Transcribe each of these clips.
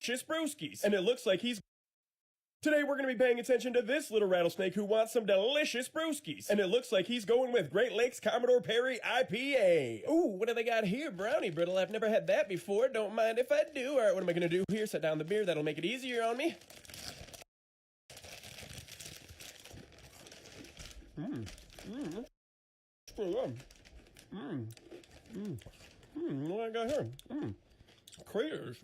brewskis. And it looks like he's... Today we're going to be paying attention to this little rattlesnake who wants some delicious brewskis. And it looks like he's going with Great Lakes Commodore Perry IPA. Ooh, what do they got here? Brownie brittle. I've never had that before. Don't mind if I do. All right, what am I going to do here? Set down the beer. That'll make it easier on me. What I got here? Craters.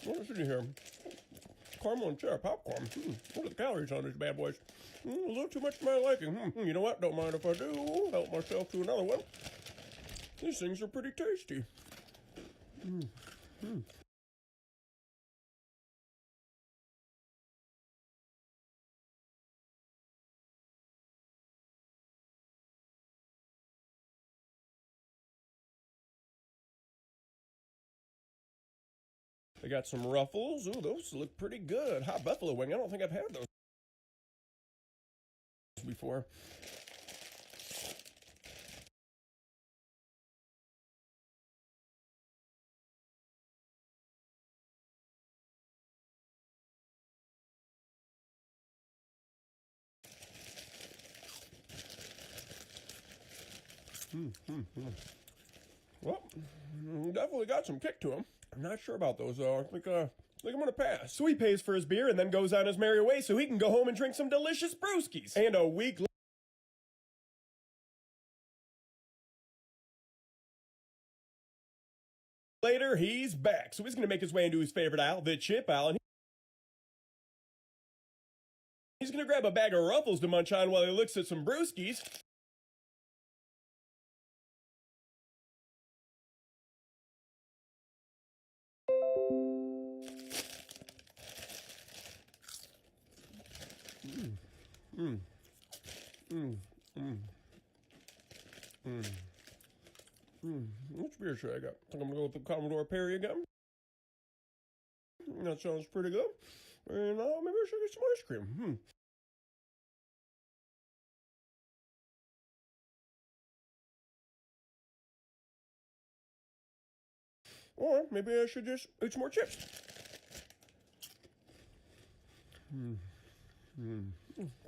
What is it here? Caramel and cherry popcorn. What are the calories on these bad boys? A little too much for my liking. You know what? Don't mind if I do. Help myself to another one. These things are pretty tasty. They got some Ruffles. Ooh, those look pretty good. Hot buffalo wing. I don't think I've had those before. Well, definitely got some kick to him. I'm not sure about those though. I think I'm gonna pass. So he pays for his beer and then goes on his merry way so he can go home and drink some delicious brewskis. And a week later, he's back. So he's gonna make his way into his favorite aisle, the chip aisle, and he's gonna grab a bag of Ruffles to munch on while he looks at some brewskis. Which beer should I got? I think I'm gonna go with the Commodore Perry again. That sounds pretty good. And maybe I should get some ice cream. Or maybe I should just eat some more chips.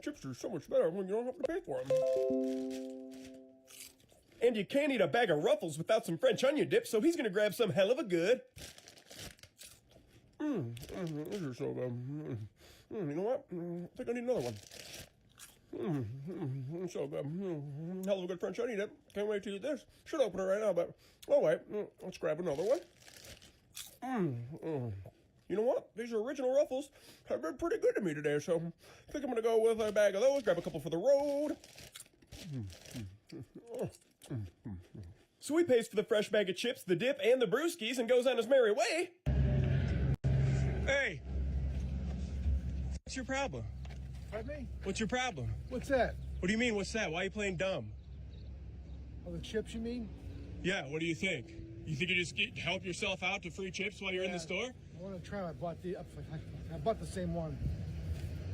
Chips are so much better when you don't have to pay for them. And you can't eat a bag of Ruffles without some French onion dip, so he's gonna grab some hell of a good. These are so good. You know what? I think I need another one. So good. Hell of a good French onion dip. Can't wait to eat this. Should open it right now, but oh wait. Let's grab another one. You know what? These original Ruffles have been pretty good to me today, so I think I'm gonna go with a bag of those, grab a couple for the road. So he pays for the fresh bag of chips, the dip, and the brewskis and goes on his merry way. Hey! What's your problem? Pardon me? What's your problem? What's that? What do you mean, what's that? Why are you playing dumb? Oh, the chips, you mean? Yeah, what do you think? You think you just help yourself out to free chips while you're in the store? I want to try. I bought the same one.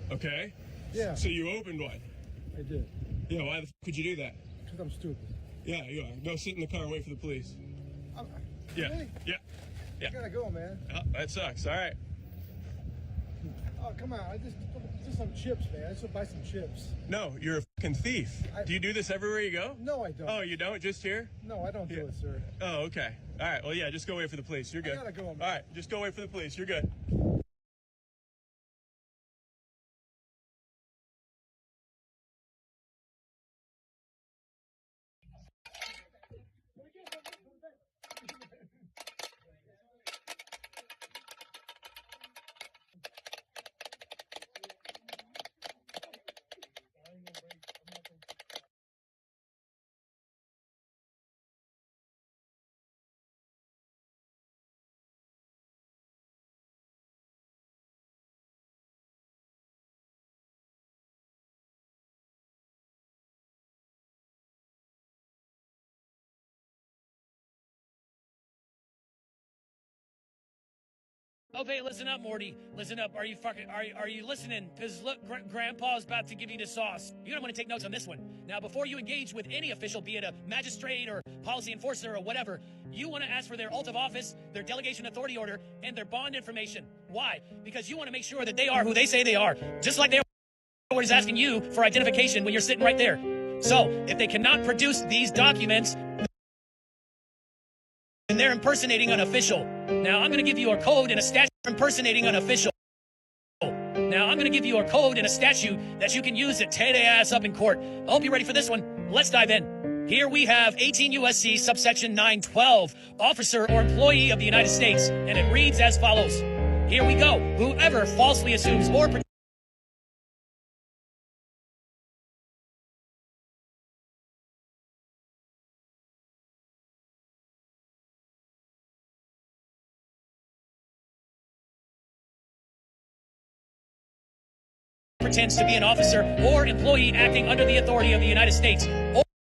Okay. Yeah. So you opened one? I did. Yeah, why the f could you do that? Because I'm stupid. Yeah, you are. Go sit in the car and wait for the police. Yeah. Really? Yeah. I gotta go, man. Oh, that sucks. All right. Oh, come on. I just some chips, man. I just want to buy some chips. No, you're a fucking thief. Do you do this everywhere you go? No, I don't. Oh, you don't? Just here? No, I don't do it, sir. Oh, okay. All right. Well, yeah, just go wait for the police. You're good. I gotta go, man. All right. Just go wait for the police. You're good. Okay, listen up, Morty. Listen up. Are you listening? Because look, Grandpa's about to give you the sauce. You're going to want to take notes on this one. Now, before you engage with any official, be it a magistrate or policy enforcer or whatever, you want to ask for their oath of office, their delegation authority order, and their bond information. Why? Because you want to make sure that they are who they say they are. Just like they're is asking you for identification when you're sitting right there. So, if they cannot produce these documents, then they're impersonating an official. Now, I'm going to give you a code and a statute for impersonating an official. Now, I'm going to give you a code and a statute that you can use to tear their ass up in court. I hope you're ready for this one. Let's dive in. Here we have 18 U.S.C. subsection 912, officer or employee of the United States, and it reads as follows. Here we go. Whoever falsely assumes or pretends to be an officer or employee acting under the authority of the United States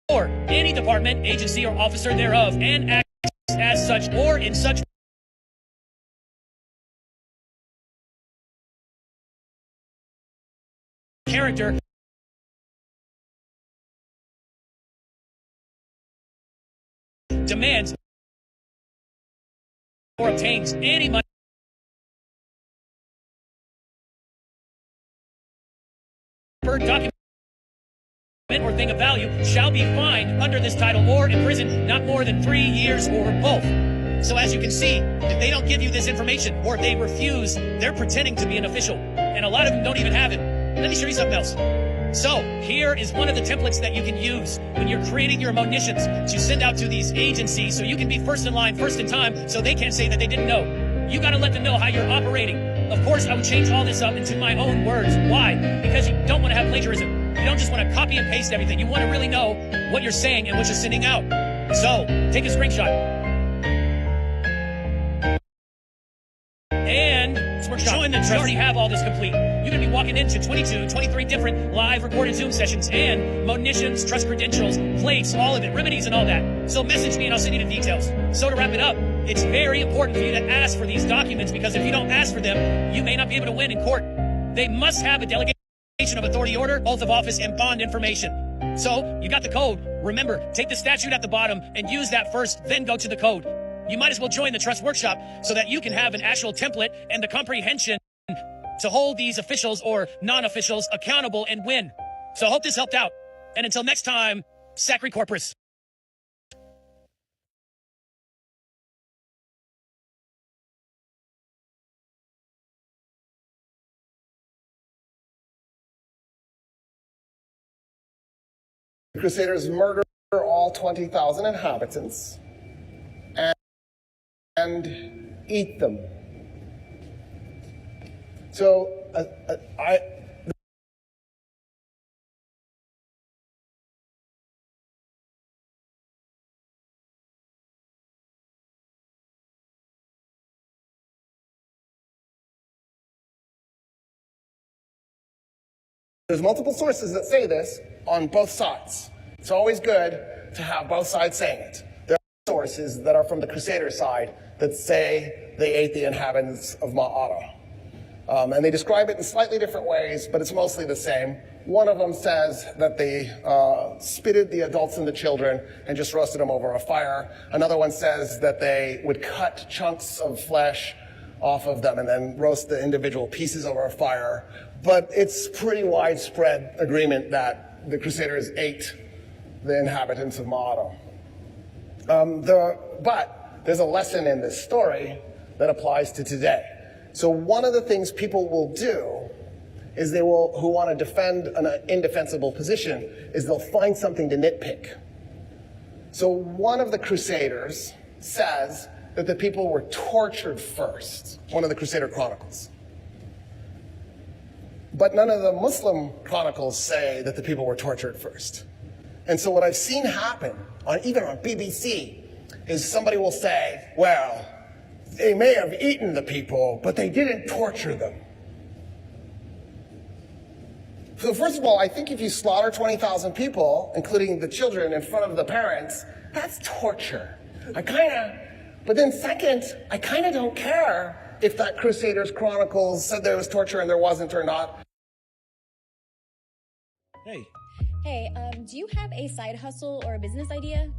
or any department, agency, or officer thereof, and acts as such or in such character demands or obtains any money per document or thing of value shall be fined under this title or imprisoned not more than 3 years or both. So as you can see, if they don't give you this information or if they refuse, they're pretending to be an official. And a lot of them don't even have it. Let me show you something else. So here is one of the templates that you can use when you're creating your monitions to send out to these agencies so you can be first in line, first in time, so they can't say that they didn't know. You got to let them know how you're operating. Of course, I would change all this up into my own words. Why? Because you don't want to have plagiarism. You don't just want to copy and paste everything. You want to really know what you're saying and what you're sending out. So, take a screenshot. And join the trust. You already have all this complete. You're going to be walking into 22, 23 different live recorded Zoom sessions and monitions, trust credentials, plates, all of it, remedies and all that. So message me and I'll send you the details. So to wrap it up, it's very important for you to ask for these documents because if you don't ask for them, you may not be able to win in court. They must have a delegation of authority order, oath of office, and bond information. So, you got the code. Remember, take the statute at the bottom and use that first, then go to the code. You might as well join the Trust Workshop so that you can have an actual template and the comprehension to hold these officials or non-officials accountable and win. So I hope this helped out. And until next time, Sacre Corpus. The Crusaders murder all 20,000 inhabitants and eat them. So there's multiple sources that say this on both sides. It's always good to have both sides saying it. There are sources that are from the Crusader side that say they ate the inhabitants of Ma'ata. And they describe it in slightly different ways, but it's mostly the same. One of them says that they spitted the adults and the children and just roasted them over a fire. Another one says that they would cut chunks of flesh off of them and then roast the individual pieces over a fire. But it's pretty widespread agreement that the Crusaders ate the inhabitants of Ma'ata. But there's a lesson in this story that applies to today. So one of the things people will do is who want to defend an indefensible position, is they'll find something to nitpick. So one of the Crusaders says that the people were tortured first, one of the Crusader chronicles. But none of the Muslim chronicles say that the people were tortured first. And so what I've seen happen, even on BBC, is somebody will say, well, they may have eaten the people, but they didn't torture them. So first of all, I think if you slaughter 20,000 people, including the children in front of the parents, that's torture. But then second, I kind of don't care if that Crusaders Chronicles said there was torture and there wasn't or not. Hey, Hey, do you have a side hustle or a business idea?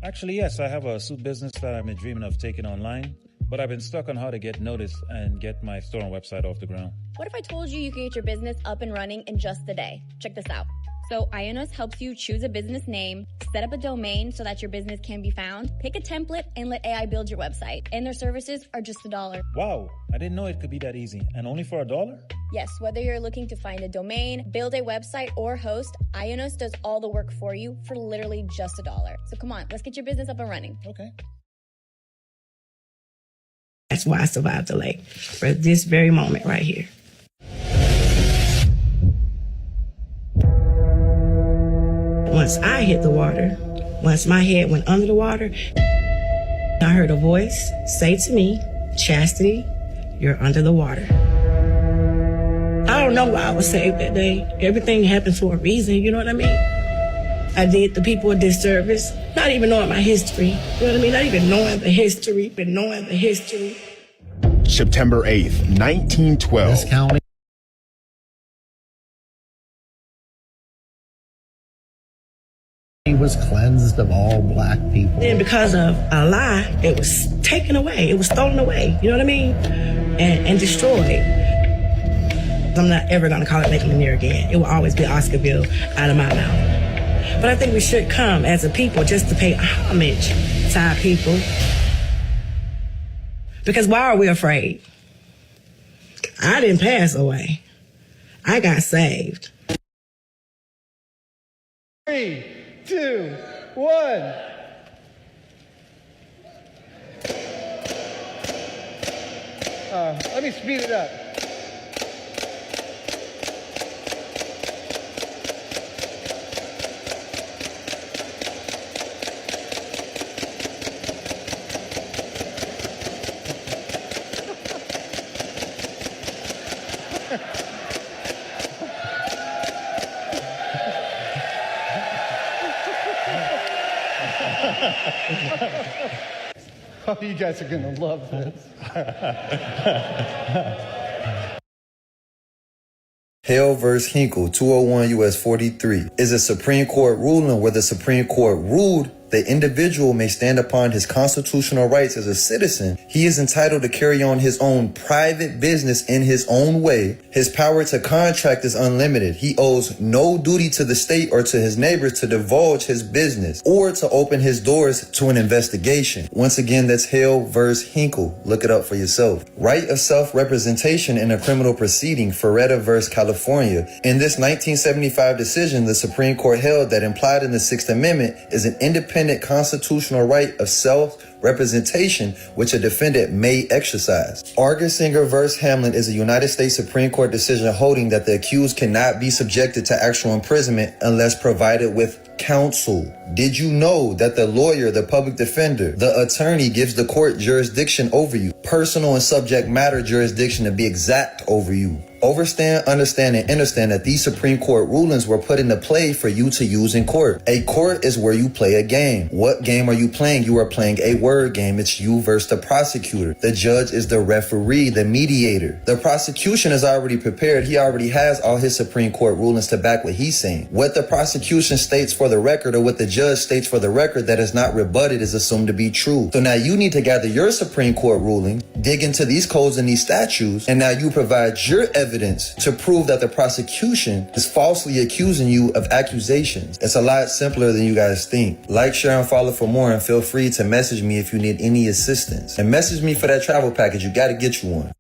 actually, yes, I have a suit business that I've been dreaming of taking online, but I've been stuck on how to get noticed and get my store and website off the ground. What if I told you you could get your business up and running in just a day? Check this out. So Ionos helps you choose a business name, set up a domain so that your business can be found, pick a template, and let AI build your website. And their services are just $1. Wow, I didn't know it could be that easy. And only for $1? Yes, whether you're looking to find a domain, build a website, or host, Ionos does all the work for you for literally just $1. So come on, let's get your business up and running. Okay. That's why I survived the lake, for this very moment right here. Once I hit the water, once my head went under the water, I heard a voice say to me, Chastity, you're under the water. I don't know why I was saved that day. Everything happens for a reason, you know what I mean? I did the people a disservice, not even knowing my history. You know what I mean? Not even knowing the history, but knowing the history. September 8th, 1912. This county was cleansed of all black people. And because of a lie, it was taken away. It was stolen away. You know what I mean? And destroyed. I'm not ever going to call it Lake Lanier again. It will always be Oscarville out of my mouth. But I think we should come as a people just to pay homage to our people. Because why are we afraid? I didn't pass away. I got saved. 3, 2, 1. Let me speed it up. Oh, you guys are gonna love this. Hale vs. Hinkle, 201 U.S. 43, is a Supreme Court ruling where the Supreme Court ruled the individual may stand upon his constitutional rights as a citizen. He is entitled to carry on his own private business in his own way. His power to contract is unlimited. He owes no duty to the state or to his neighbors to divulge his business or to open his doors to an investigation. Once again, that's Hale vs. Hinkle. Look it up for yourself. Right of self-representation in a criminal proceeding, Ferretta vs. California. In this 1975 decision, the Supreme Court held that implied in the Sixth Amendment is an independent constitutional right of self-representation which a defendant may exercise. Argersinger vs. Hamlin is a United States Supreme Court decision holding that the accused cannot be subjected to actual imprisonment unless provided with counsel. Did you know that the lawyer, the public defender, the attorney gives the court jurisdiction over you, personal and subject matter jurisdiction to be exact over you? Overstand, understand, and understand that these Supreme Court rulings were put into play for you to use in court. A court is where you play a game. What game are you playing? You are playing a word game. It's you versus the prosecutor. The judge is the referee, the mediator. The prosecution is already prepared. He already has all his Supreme Court rulings to back what he's saying. What the prosecution states for the record or what the judge states for the record that is not rebutted is assumed to be true. So now you need to gather your Supreme Court ruling, dig into these codes and these statutes, and now you provide your evidence to prove that the prosecution is falsely accusing you of accusations. It's a lot simpler than you guys think. Like, share, and follow for more, and feel free to message me if you need any assistance. And message me for that travel package. You gotta get you one.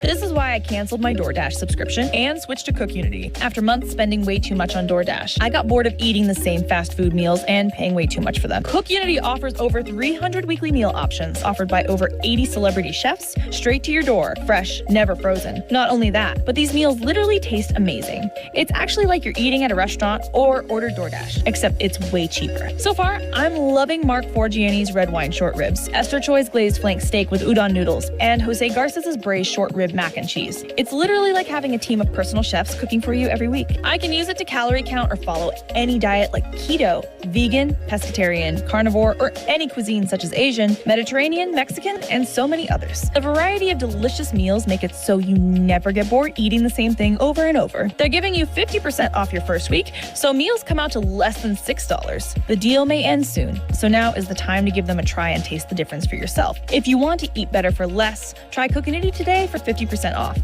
This is why I canceled my DoorDash subscription and switched to CookUnity. After months spending way too much on DoorDash, I got bored of eating the same fast food meals and paying way too much for them. CookUnity offers over 300 weekly meal options offered by over 80 celebrity chefs straight to your door, fresh, never frozen. Not only that, but these meals literally taste amazing. It's actually like you're eating at a restaurant or ordered DoorDash, except it's way cheaper. So far, I'm loving Mark Forgiani's red wine short ribs, Esther Choi's glazed flank steak with udon noodles, and Jose Garces' braised short rib with mac and cheese. It's literally like having a team of personal chefs cooking for you every week. I can use it to calorie count or follow any diet like keto, vegan, pescatarian, carnivore, or any cuisine such as Asian, Mediterranean, Mexican, and so many others. A variety of delicious meals make it so you never get bored eating the same thing over and over. They're giving you 50% off your first week, so meals come out to less than $6. The deal may end soon, so now is the time to give them a try and taste the difference for yourself. If you want to eat better for less, try Cookinity today for 50% off.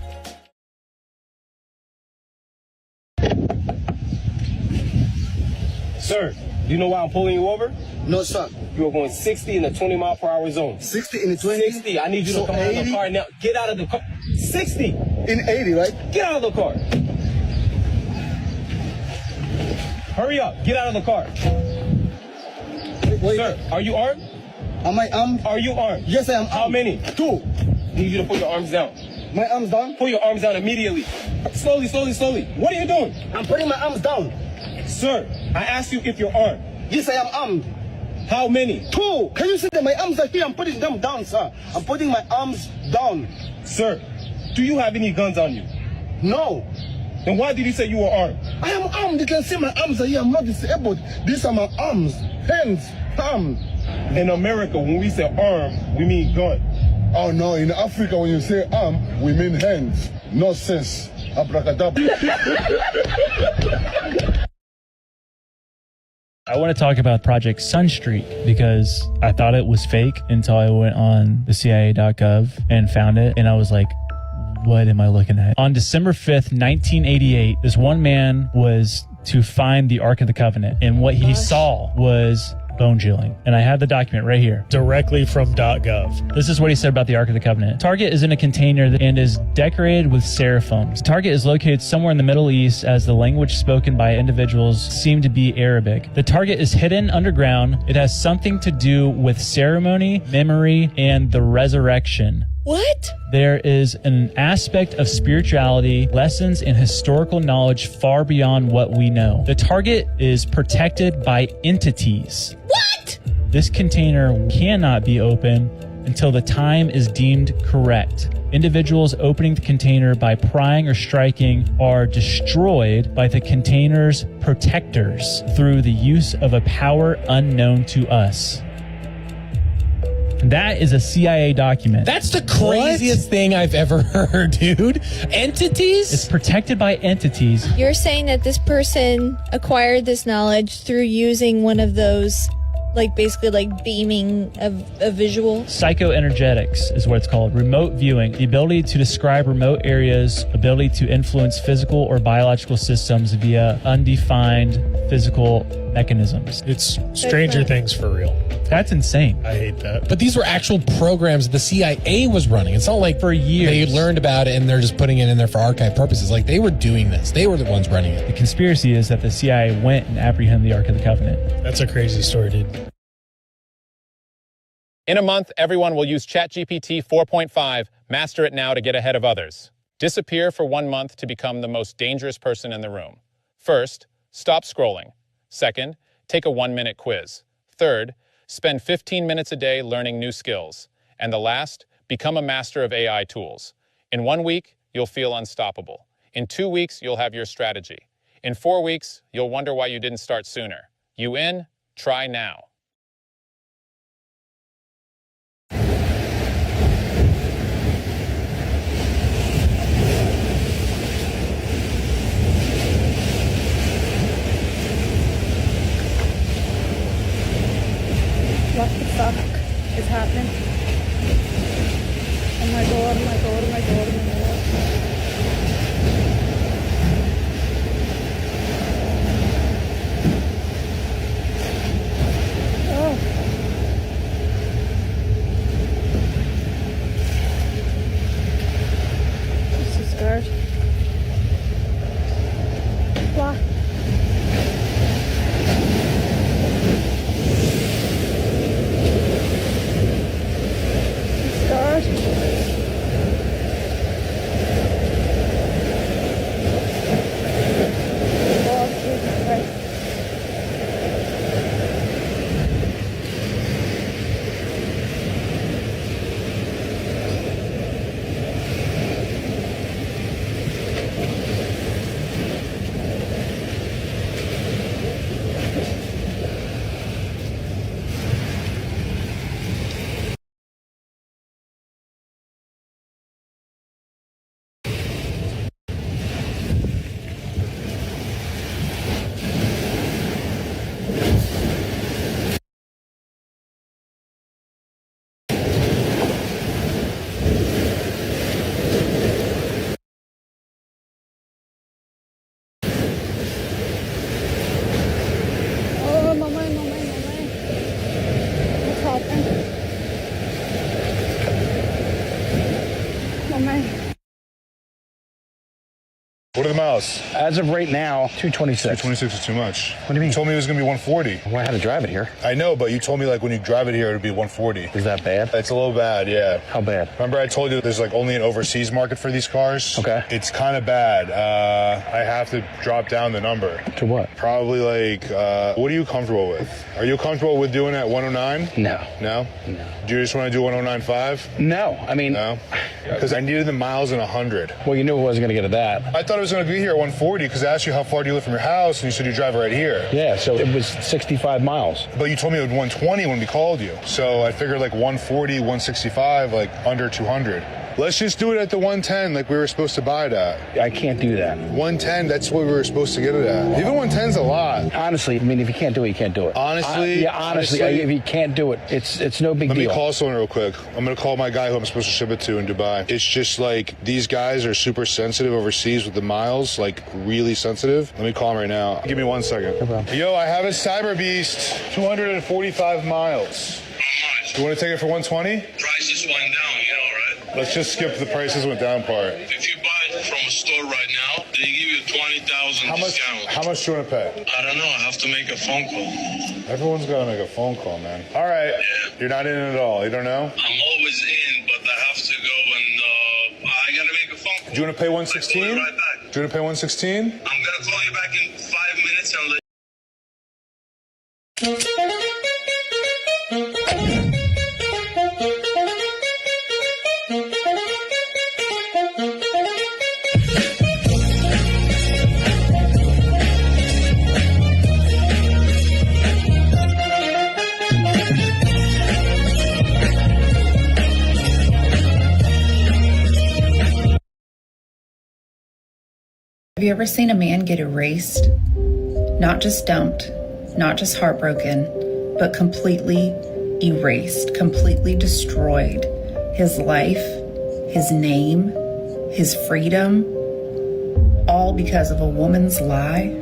Sir, do you know why I'm pulling you over? No, sir. You are going 60 in a 20-mile-per-hour zone. 60 in the 20? 60. I need you to come out of the car now. Get out of the car. 60. In 80, right? Get out of the car. Hurry up. Get out of the car. Wait. Sir, are you armed? Am I armed? Are you armed? Yes, I am. How many? 2. I need you to put your arms down. My arms down? Pull your arms down immediately. Slowly, slowly, slowly. What are you doing? I'm putting my arms down. Sir, I asked you if you're armed. Yes, I am armed. How many? 2. Can you see that my arms are here? I'm putting them down, sir. I'm putting my arms down. Sir, do you have any guns on you? No. Then why did you say you were armed? I am armed. You can see my arms are here. I'm not disabled. These are my arms. Hands. Arms. In America, when we say arm, we mean gun. Oh, no. In Africa, when you say arm, we mean hands. No sense. Abracadabra. I want to talk about Project Sunstreak because I thought it was fake until I went on the CIA.gov and found it. And I was like, what am I looking at? On December 5th, 1988, this one man was to find the Ark of the Covenant. And what he saw was bone chilling. And I have the document right here, directly from .gov. This is what he said about the Ark of the Covenant. Target is in a container and is decorated with seraphims. Target is located somewhere in the Middle East as the language spoken by individuals seem to be Arabic. The target is hidden underground. It has something to do with ceremony, memory, and the resurrection. What? There is an aspect of spirituality, lessons, and historical knowledge far beyond what we know. The target is protected by entities. What? This container cannot be opened until the time is deemed correct. Individuals opening the container by prying or striking are destroyed by the container's protectors through the use of a power unknown to us. That is a CIA document. That's the craziest thing I've ever heard, dude. Entities? It's protected by entities. You're saying that this person acquired this knowledge through using one of those, like basically like beaming a visual? Psychoenergetics is what it's called. Remote viewing. The ability to describe remote areas, ability to influence physical or biological systems via undefined physical mechanisms. It's Stranger Things for real. That's insane. I hate that. But these were actual programs the CIA was running. It's not like for years they learned about it and they're just putting it in there for archive purposes. Like they were doing this. They were the ones running it. The conspiracy is that the CIA went and apprehended the Ark of the Covenant. That's a crazy story, dude. In a month, everyone will use ChatGPT 4.5. Master it now to get ahead of others. Disappear for 1 month to become the most dangerous person in the room. First, stop scrolling. Second, take a 1-minute quiz. Third, spend 15 minutes a day learning new skills. And the last, become a master of AI tools. In 1 week, you'll feel unstoppable. In 2 weeks, you'll have your strategy. In 4 weeks, you'll wonder why you didn't start sooner. You in? Try now. What the fuck is happening? Oh my god, oh my god, oh my god, oh my god. What are the miles? As of right now, 226. 226 is too much. What do you mean? You told me it was going to be 140. Well, I had to drive it here. I know, but you told me like when you drive it here, it would be 140. Is that bad? It's a little bad, yeah. How bad? Remember I told you there's like only an overseas market for these cars? Okay. It's kind of bad. I have to drop down the number. To what? Probably like, what are you comfortable with? Are you comfortable with doing it at 109? No. No? No. Do you just want to do 109.5? No. I mean... No? Because I needed the miles in 100. Well, you knew I wasn't going to get to that. I thought it was going to be here at 140 because I asked you how far do you live from your house, and you said you drive right here. Yeah, so it was 65 miles. But you told me it was 120 when we called you. So I figured like 140, 165, like under 200. Let's just do it at the 110 like we were supposed to buy it at. I can't do that. 110, that's what we were supposed to get it at. Even 110's a lot. Honestly, I mean, if you can't do it, you can't do it. Honestly? Honestly, if you can't do it, it's no big deal. Let me call someone real quick. I'm going to call my guy who I'm supposed to ship it to in Dubai. It's just like these guys are super sensitive overseas with the miles, like really sensitive. Let me call him right now. Give me 1 second. No problem. Yo, I have a Cyber Beast, 245 miles. You want to take it for 120? Prices went down, you know, right? Let's just skip the prices went down part. If you buy it from a store right now, they give you 20,000 discount. How much do you want to pay? I don't know. I have to make a phone call. Everyone's got to make a phone call, man. All right. Yeah. You're not in at all. You don't know? I'm always in, but I have to go and I got to make a phone call. Do you want to pay 116? I'll call you right back. Do you want to pay 116? I'm going to call you back in 5 minutes and let Have you ever seen a man get erased? Not just dumped, not just heartbroken, but completely erased, completely destroyed. His life, his name, his freedom, all because of a woman's lie?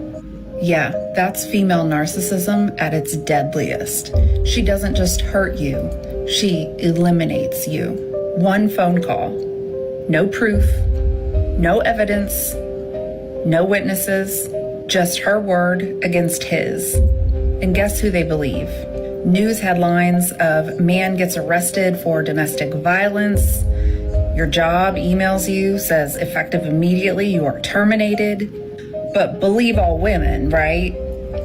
Yeah, that's female narcissism at its deadliest. She doesn't just hurt you, she eliminates you. One phone call. No proof, no evidence, no witnesses, just her word against his. And guess who they believe? News headlines of man gets arrested for domestic violence. Your job emails you, says effective immediately, you are terminated. But believe all women, right?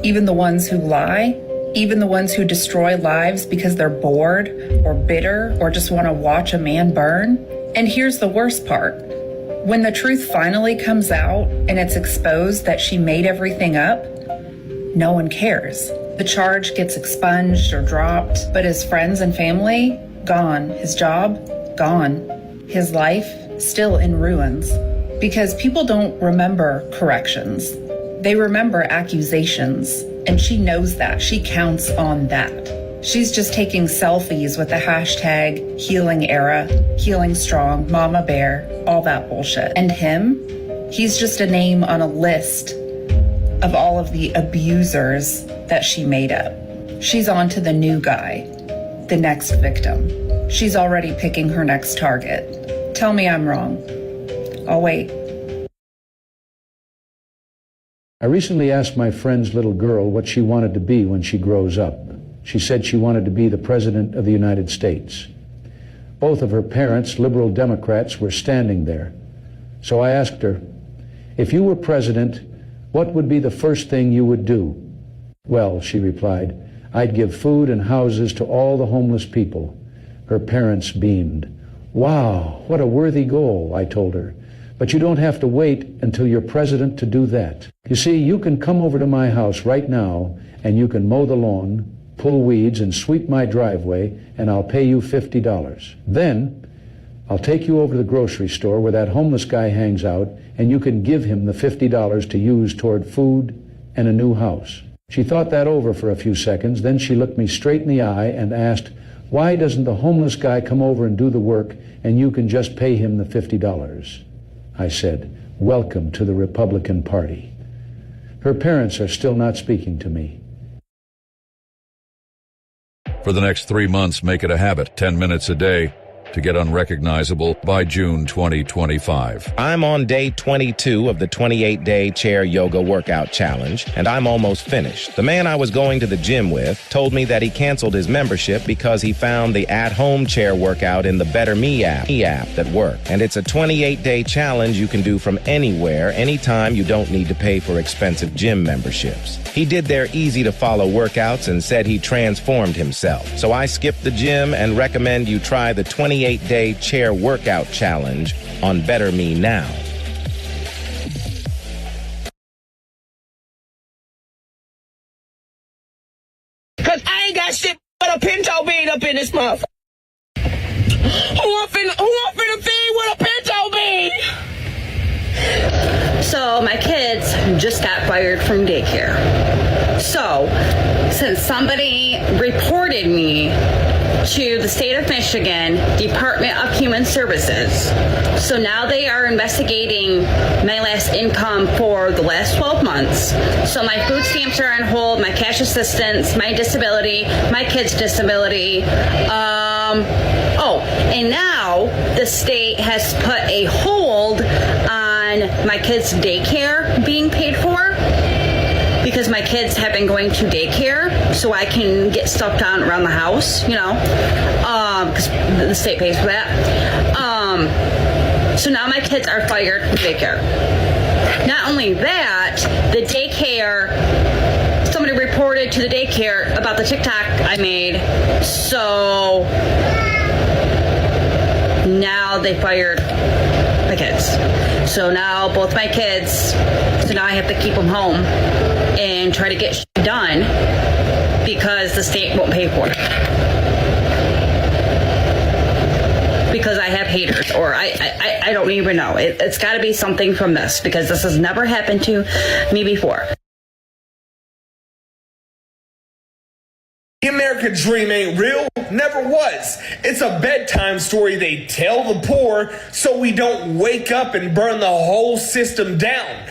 Even the ones who lie? Even the ones who destroy lives because they're bored or bitter or just want to watch a man burn? And here's the worst part. When the truth finally comes out and it's exposed that she made everything up, no one cares. The charge gets expunged or dropped, but his friends and family, gone. His job, gone. His life, still in ruins. Because people don't remember corrections. They remember accusations, and she knows that. She counts on that. She's just taking selfies with the hashtag healing era, healing strong, mama bear, all that bullshit. And him, he's just a name on a list of all of the abusers that she made up. She's on to the new guy, the next victim. She's already picking her next target. Tell me I'm wrong. I'll wait. I recently asked my friend's little girl what she wanted to be when she grows up. She said she wanted to be the President of the United States. Both of her parents, liberal Democrats, were standing there. So I asked her, if you were president, what would be the first thing you would do? Well, she replied, I'd give food and houses to all the homeless people. Her parents beamed. Wow, what a worthy goal, I told her. But you don't have to wait until you're president to do that. You see, you can come over to my house right now and you can mow the lawn, pull weeds, and sweep my driveway, and I'll pay you $50. Then, I'll take you over to the grocery store where that homeless guy hangs out, and you can give him the $50 to use toward food and a new house. She thought that over for a few seconds, then she looked me straight in the eye and asked, why doesn't the homeless guy come over and do the work, and you can just pay him the $50? I said, welcome to the Republican Party. Her parents are still not speaking to me. For the next 3 months, make it a habit, 10 minutes a day. to get unrecognizable by June 2025. I'm on day 22 of the 28-day chair yoga workout challenge, and I'm almost finished. The man I was going to the gym with told me that he canceled his membership because he found the at-home chair workout in the Better Me app that worked. And it's a 28-day challenge you can do from anywhere, anytime. You don't need to pay for expensive gym memberships. He did their easy-to-follow workouts and said he transformed himself. So I skipped the gym and recommend you try the 28-day chair workout challenge on Better Me now. Cause I ain't got shit but a pinto bean up in this motherfucker. Who want finna feed with a pinto bean? So my kids just got fired from daycare. So since somebody reported me to the state of Michigan Department of Human Services, so now they are investigating my last income for the last 12 months. So my food stamps are on hold, my cash assistance, my disability, my kids' disability. And now the state has put a hold on my kids' daycare being paid for, because my kids have been going to daycare so I can get stuff done around the house, because the state pays for that. So now my kids are fired from daycare. Not only that, the daycare, somebody reported to the daycare about the TikTok I made, so now they fired my kids. So now both my kids, so now I have to keep them home and try to get shit done because the state won't pay for it. Because I have haters, or I don't even know. It's got to be something from this, because this has never happened to me before. The American dream ain't real, never was. It's a bedtime story they tell the poor so we don't wake up and burn the whole system down.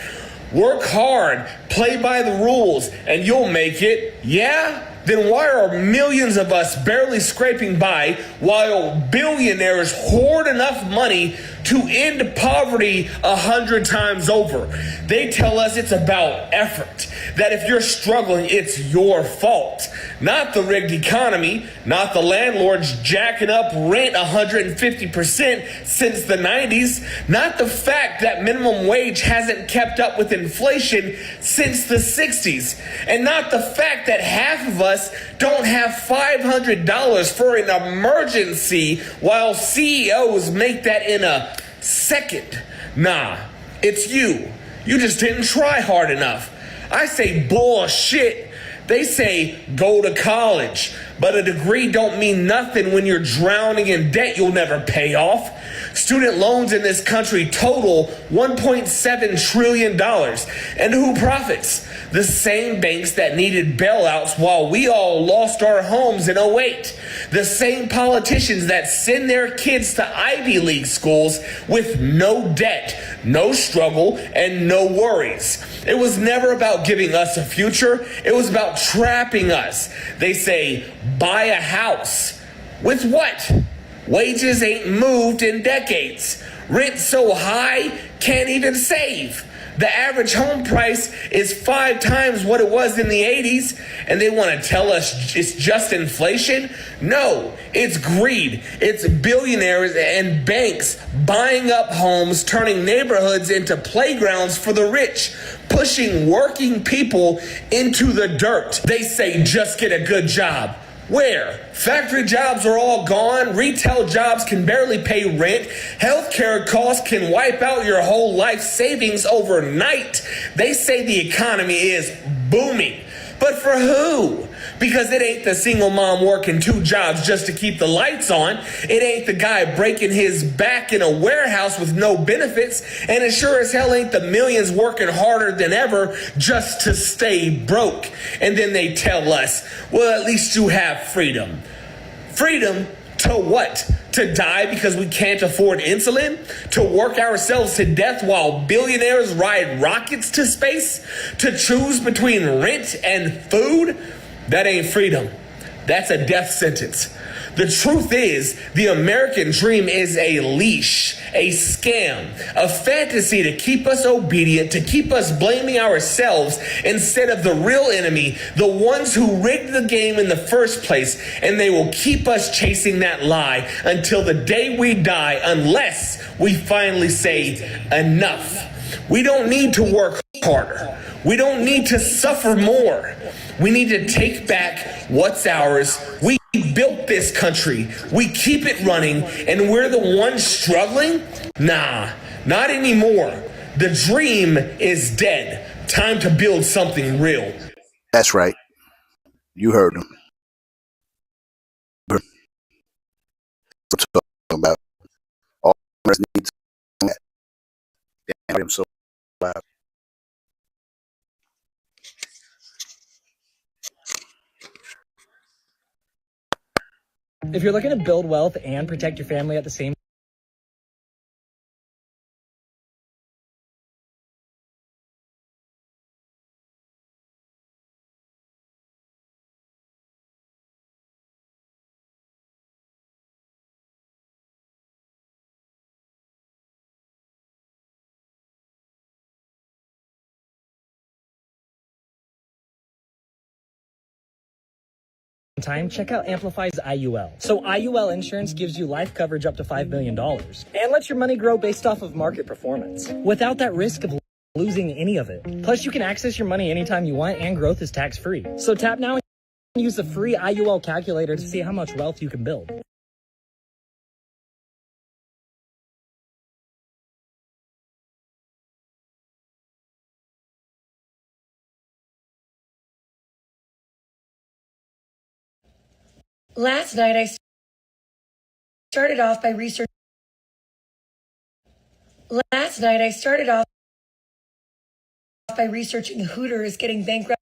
Work hard, play by the rules, and you'll make it. Yeah? Then why are millions of us barely scraping by while billionaires hoard enough money to end poverty 100 times over? They tell us it's about effort, that if you're struggling, it's your fault. Not the rigged economy, not the landlords jacking up rent 150% since the 90s, not the fact that minimum wage hasn't kept up with inflation since the 60s, and not the fact that half of us don't have $500 for an emergency while CEOs make that in a second. Nah, it's you. You just didn't try hard enough. I say bullshit. They say go to college, but a degree don't mean nothing when you're drowning in debt you'll never pay off. Student loans in this country total $1.7 trillion. And who profits? The same banks that needed bailouts while we all lost our homes in 2008. The same politicians that send their kids to Ivy League schools with no debt, no struggle, and no worries. It was never about giving us a future. It was about trapping us. They say, buy a house. With what? Wages ain't moved in decades. Rent so high, can't even save. The average home price is 5 times what it was in the 80s, and they want to tell us it's just inflation? No, it's greed. It's billionaires and banks buying up homes, turning neighborhoods into playgrounds for the rich, pushing working people into the dirt. They say just get a good job. Where? Factory jobs are all gone. Retail jobs can barely pay rent. Healthcare costs can wipe out your whole life savings overnight. They say the economy is booming. But for who? Because it ain't the single mom working 2 jobs just to keep the lights on. It ain't the guy breaking his back in a warehouse with no benefits. And it sure as hell ain't the millions working harder than ever just to stay broke. And then they tell us, well, at least you have freedom. Freedom to what? To die because we can't afford insulin? To work ourselves to death while billionaires ride rockets to space? To choose between rent and food? That ain't freedom. That's a death sentence. The truth is, the American dream is a leash, a scam, a fantasy to keep us obedient, to keep us blaming ourselves instead of the real enemy, the ones who rigged the game in the first place, and they will keep us chasing that lie until the day we die, unless we finally say enough. We don't need to work harder. We don't need to suffer more. We need to take back what's ours. We built this country. We keep it running, and we're the ones struggling? Nah, not anymore. The dream is dead. Time to build something real. That's right. You heard him. About all needs that. I'm so loud. If you're looking to build wealth and protect your family at the same time, check out Amplify's IUL. So IUL insurance gives you life coverage up to $5 million and lets your money grow based off of market performance without that risk of losing any of it. Plus, you can access your money anytime you want, and growth is tax-free. So tap now and use the free IUL calculator to see how much wealth you can build. Last night, I started off by researching. Hooters getting bankrupted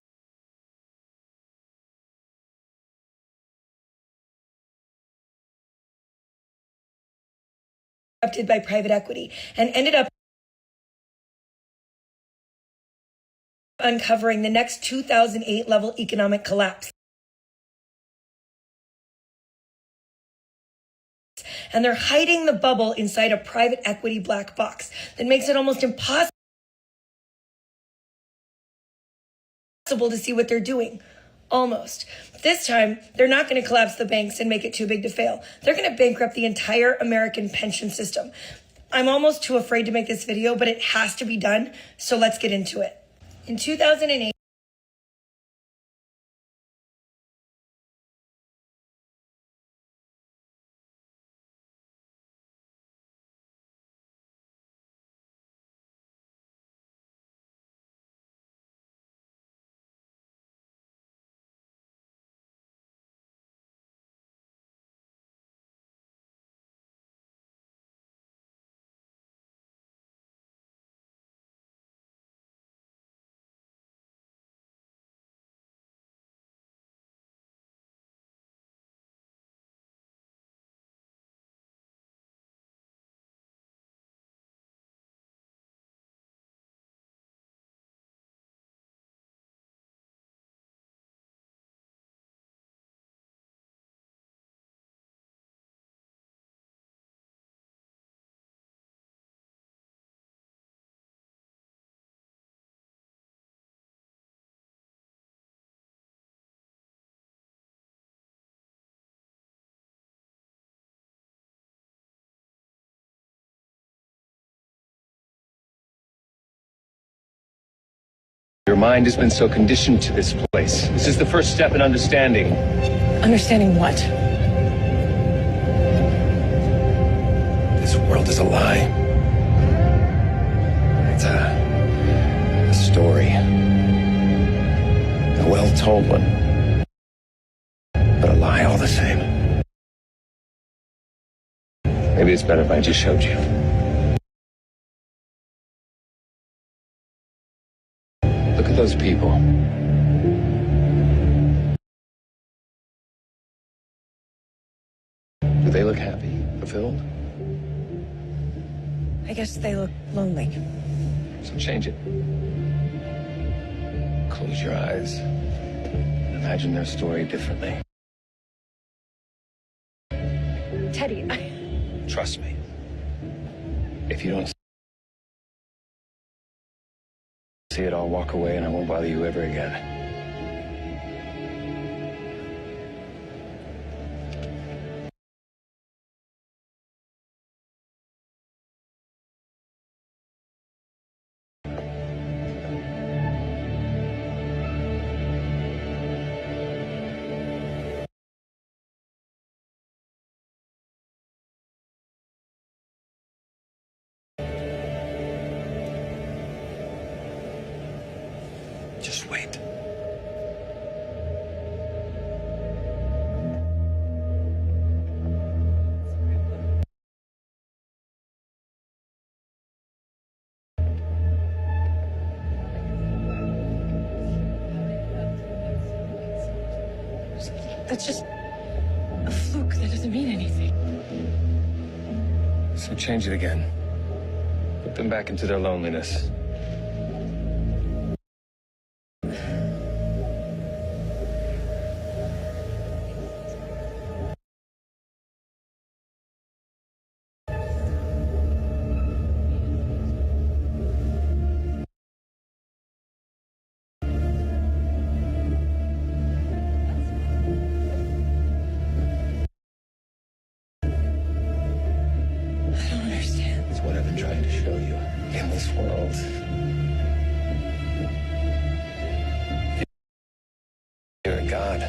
by private equity, and ended up uncovering the next 2008 level economic collapse. And they're hiding the bubble inside a private equity black box that makes it almost impossible to see what they're doing. Almost. This time, they're not going to collapse the banks and make it too big to fail. They're going to bankrupt the entire American pension system. I'm almost too afraid to make this video, but it has to be done, so let's get into it. In 2008, Your mind has been so conditioned to this place. This is the first step in understanding. understanding what? This world is a lie. It's a story. A well-told one. But a lie all the same. Maybe it's better if I just showed you. Look at those people. Do they look happy, fulfilled? I guess they look lonely. So change it. Close your eyes. Imagine their story differently. Teddy, Trust me. If you don't see it, I'll walk away and I won't bother you ever again. Just wait. that's just a fluke. That doesn't mean anything. So change it again. Put them back into their loneliness. Trying to show you in this world. You're a god.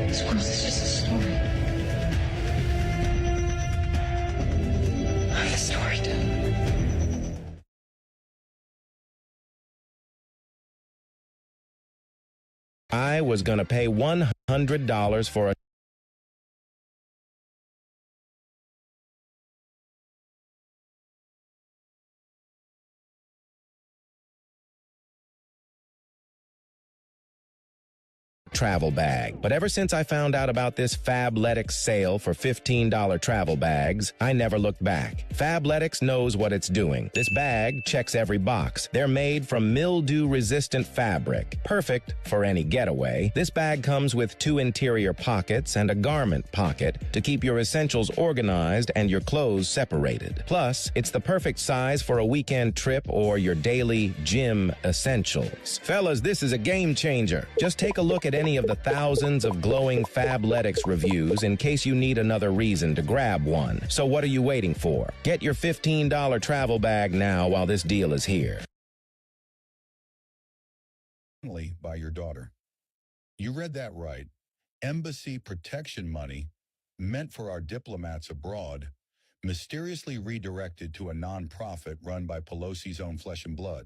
This world is just a story. I'm the storyteller. I was going to pay $100 for a travel bag. But ever since I found out about this Fabletics sale for $15 travel bags, I never looked back. Fabletics knows what it's doing. This bag checks every box. They're made from mildew-resistant fabric, perfect for any getaway. This bag comes with 2 interior pockets and a garment pocket to keep your essentials organized and your clothes separated. Plus, it's the perfect size for a weekend trip or your daily gym essentials. Fellas, this is a game changer. Just take a look at any of the thousands of glowing Fabletics reviews in case you need another reason to grab one. So what are you waiting for? Get your $15 travel bag now while this deal is here. By your daughter. You read that right. Embassy protection money meant for our diplomats abroad mysteriously redirected to a nonprofit run by Pelosi's own flesh and blood.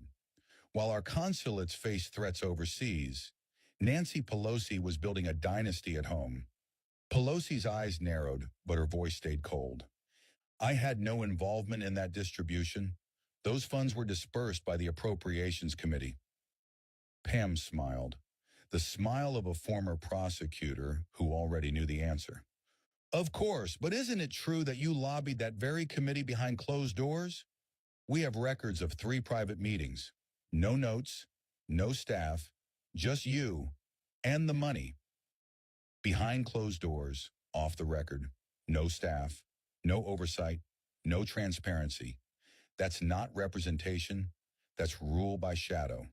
While our consulates face threats overseas, Nancy Pelosi was building a dynasty at home. Pelosi's eyes narrowed, but her voice stayed cold. I had no involvement in that distribution. Those funds were dispersed by the Appropriations Committee. Pam smiled, the smile of a former prosecutor who already knew the answer. Of course, but isn't it true that you lobbied that very committee behind closed doors? We have records of 3 private meetings. No notes, no staff, just you and the money. Behind closed doors, off the record, no staff, no oversight, no transparency. That's not representation. That's rule by shadow.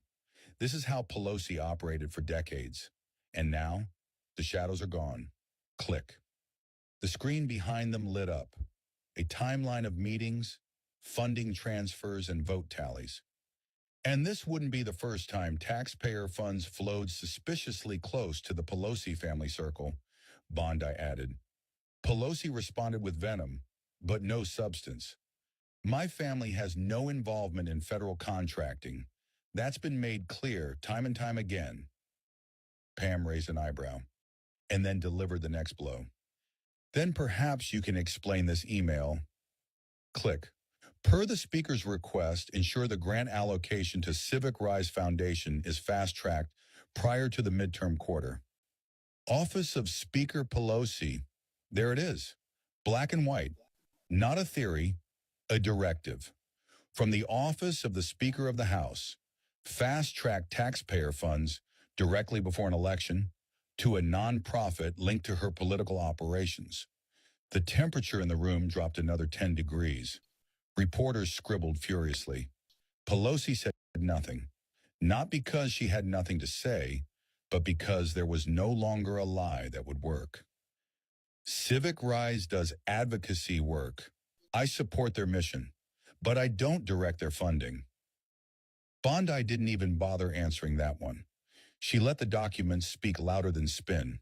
This is how Pelosi operated for decades. And now, the shadows are gone. Click. The screen behind them lit up. A timeline of meetings, funding transfers, and vote tallies. And this wouldn't be the first time taxpayer funds flowed suspiciously close to the Pelosi family circle, Bondi added. Pelosi responded with venom, but no substance. My family has no involvement in federal contracting. That's been made clear time and time again. Pam raised an eyebrow and then delivered the next blow. Then perhaps you can explain this email. Click. Per the Speaker's request, ensure the grant allocation to Civic Rise Foundation is fast-tracked prior to the midterm quarter. Office of Speaker Pelosi. There it is. Black and white. Not a theory, a directive. From the office of the Speaker of the House, fast-track taxpayer funds directly before an election, to a nonprofit linked to her political operations. The temperature in the room dropped another 10 degrees. Reporters scribbled furiously. Pelosi said nothing, not because she had nothing to say, but because there was no longer a lie that would work. Civic Rise does advocacy work. I support their mission, but I don't direct their funding. Bondi didn't even bother answering that one. She let the documents speak louder than spin.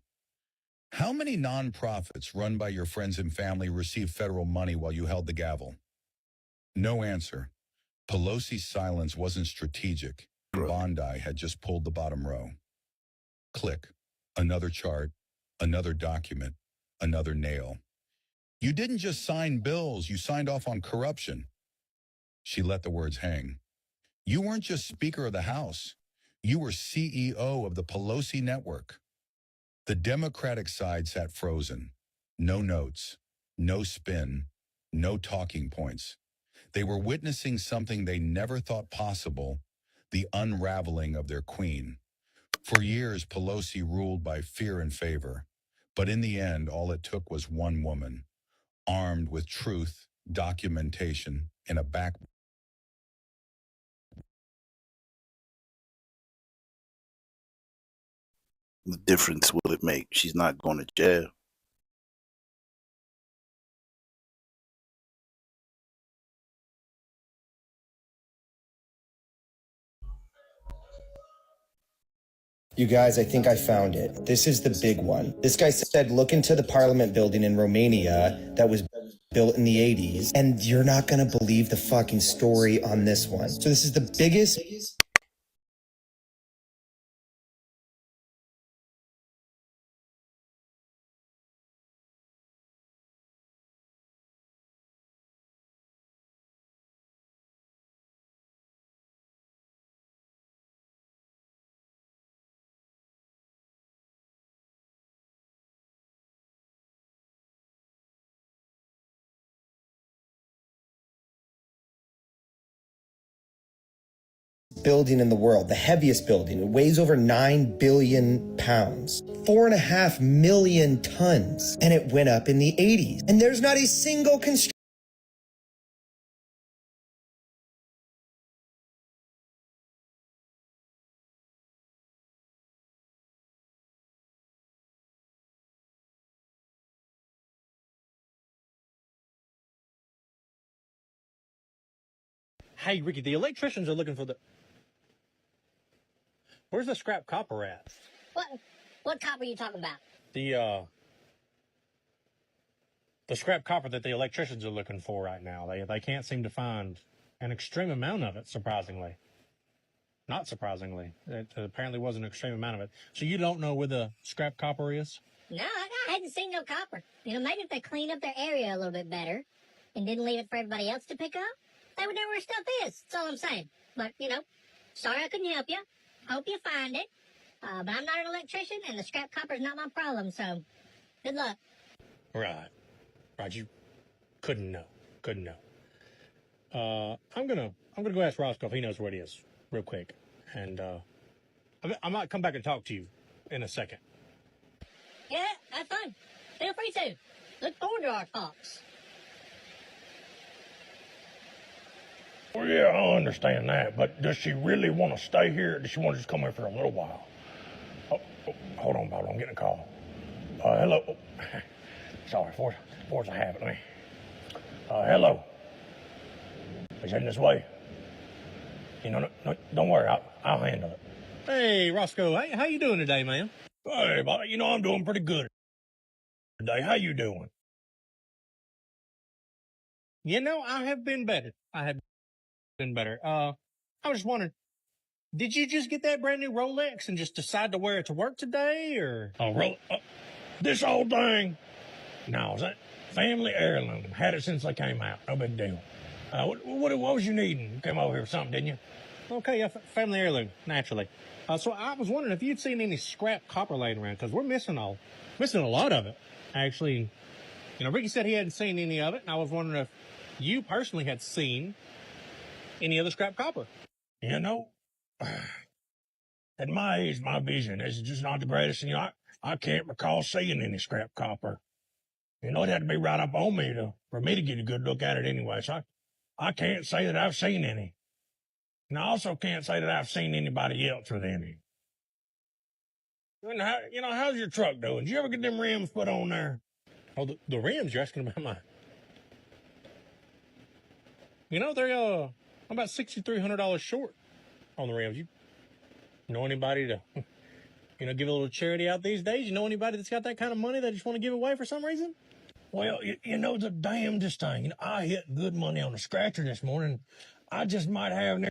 How many nonprofits run by your friends and family received federal money while you held the gavel? No answer. Pelosi's silence wasn't strategic. Bondi had just pulled the bottom row. Click. Another chart, another document, another nail. You didn't just sign bills, you signed off on corruption. She let the words hang. You weren't just Speaker of the House. You were CEO of the Pelosi Network. The Democratic side sat frozen. No notes, no spin, no talking points. They were witnessing something they never thought possible, the unraveling of their queen. For years, Pelosi ruled by fear and favor. But in the end, all it took was one woman, armed with truth, documentation, and a back. The difference will it make? She's not going to jail. You guys, I think I found it. This is the big one. This guy said, look into the Parliament building in Romania that was built in the 80s, and you're not going to believe the fucking story on this one. So this is the biggest... building in the world, the heaviest building. It weighs over 9 billion pounds, 4.5 million tons, and it went up in the 80s. And there's not a single construction. Hey, Ricky, the electricians are looking for the... Where's the scrap copper at? What copper are you talking about? The scrap copper that the electricians are looking for right now. They can't seem to find an extreme amount of it, surprisingly. Not surprisingly. It apparently was an extreme amount of it. So you don't know where the scrap copper is? No, I hadn't seen no copper. You know, maybe if they cleaned up their area a little bit better and didn't leave it for everybody else to pick up, they would know where stuff is. That's all I'm saying. But, you know, sorry I couldn't help you. Hope you find it. But I'm not an electrician, and the scrap copper's not my problem, so good luck. Right. Right, you couldn't know. Couldn't know. I'm gonna go ask Roscoe if he knows where it is, real quick. And I might come back and talk to you in a second. Yeah, have fun. Feel free to. Look forward to our talks. Well, yeah, I understand that, but does she really want to stay here, or does she want to just come here for a little while? Oh, hold on, I'm getting a call. Hello. Sorry, force a habit. Hello. He's heading this way. You know, no, don't worry, I'll handle it. Hey, Roscoe, how you doing today, man? Hey, you know, I'm doing pretty good today. How you doing? You know, I have been better. I was just wondering, did you just get that brand new Rolex and just decide to wear it to work today, or? This old thing? No, it's a family heirloom. Had it since they came out. No big deal. What was you needing? You came over here for something, didn't you? Okay, yeah, family heirloom, naturally. So I was wondering if you'd seen any scrap copper laying around, because we're missing a lot of it. Actually, you know, Ricky said he hadn't seen any of it, and I was wondering if you personally had seen any other scrap copper. You know, at my age, my vision is just not the greatest. And, I can't recall seeing any scrap copper. It had to be right up on me for me to get a good look at it anyway. So I can't say that I've seen any. And I also can't say that I've seen anybody else with any. And how's your truck doing? Did you ever get them rims put on there? Oh, the rims? You're asking about mine. They're about $6,300 short on the rims. You know anybody to, give a little charity out these days? You know anybody that's got that kind of money that just want to give away for some reason? Well, the damnedest thing. I hit good money on a scratcher this morning. I just might have...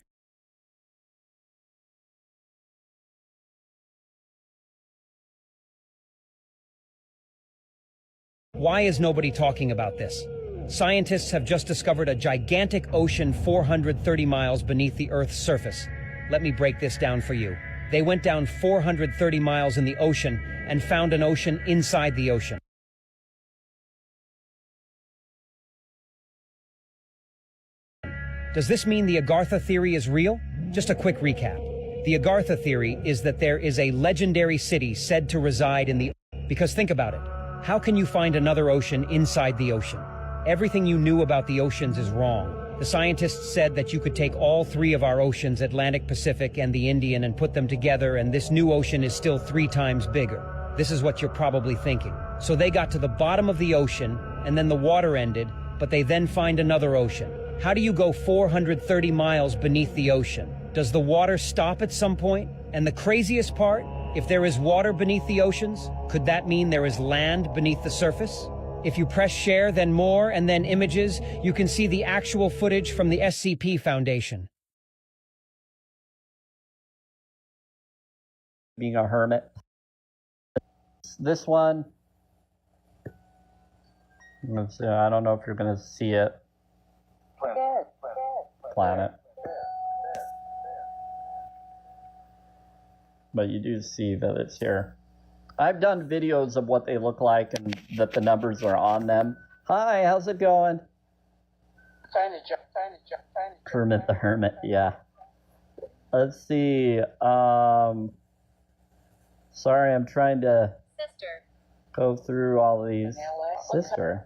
Why is nobody talking about this? Scientists have just discovered a gigantic ocean 430 miles beneath the Earth's surface. Let me break this down for you. They went down 430 miles in the ocean and found an ocean inside the ocean. Does this mean the Agartha theory is real? Just a quick recap. The Agartha theory is that there is a legendary city said to reside in the... Because think about it. How can you find another ocean inside the ocean? Everything you knew about the oceans is wrong. The scientists said that you could take all three of our oceans, Atlantic, Pacific, and the Indian, and put them together, and this new ocean is still 3 times bigger. This is what you're probably thinking. So they got to the bottom of the ocean, and then the water ended, but they then find another ocean. How do you go 430 miles beneath the ocean? Does the water stop at some point? And the craziest part, if there is water beneath the oceans, could that mean there is land beneath the surface? If you press share, then more, and then images, you can see the actual footage from the SCP Foundation. Being a hermit. This one, I don't know if you're going to see it. Planet. But you do see that it's here. I've done videos of what they look like and that the numbers are on them. Hi, how's it going? Kermit the Hermit, yeah. Let's see. Sorry, I'm trying to go through all these. Sister.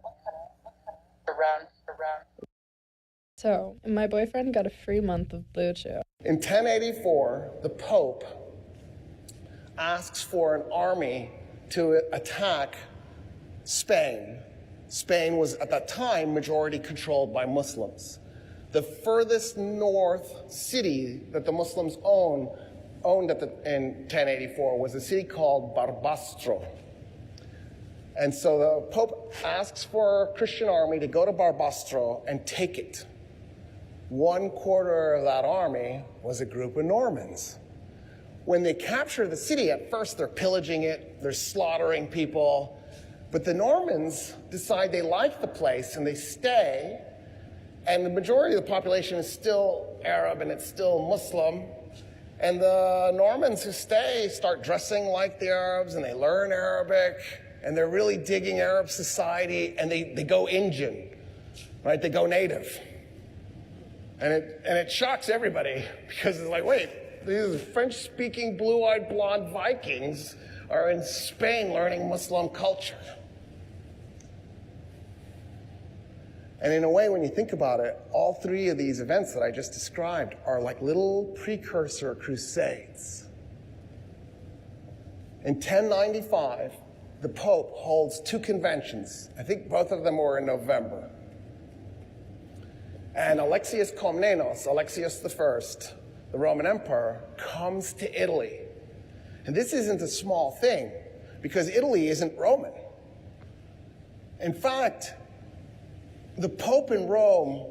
So, my boyfriend got a free month of Blue Chew. In 1084, the Pope asks for an army to attack Spain. Spain was, at that time, majority controlled by Muslims. The furthest north city that the Muslims owned in 1084 was a city called Barbastro. And so the Pope asks for a Christian army to go to Barbastro and take it. 1/4 of that army was a group of Normans. When they capture the city, at first they're pillaging it, they're slaughtering people, but the Normans decide they like the place and they stay, and the majority of the population is still Arab and it's still Muslim, and the Normans who stay start dressing like the Arabs and they learn Arabic, and they're really digging Arab society, and they go Indian, right? They go native. And it shocks everybody because it's like, wait, these French-speaking, blue-eyed, blonde Vikings are in Spain learning Muslim culture. And in a way, when you think about it, all three of these events that I just described are like little precursor crusades. In 1095, the Pope holds 2 conventions. I think both of them were in November. And Alexius Komnenos, Alexius I, the Roman Emperor, comes to Italy. And this isn't a small thing, because Italy isn't Roman. In fact, the Pope in Rome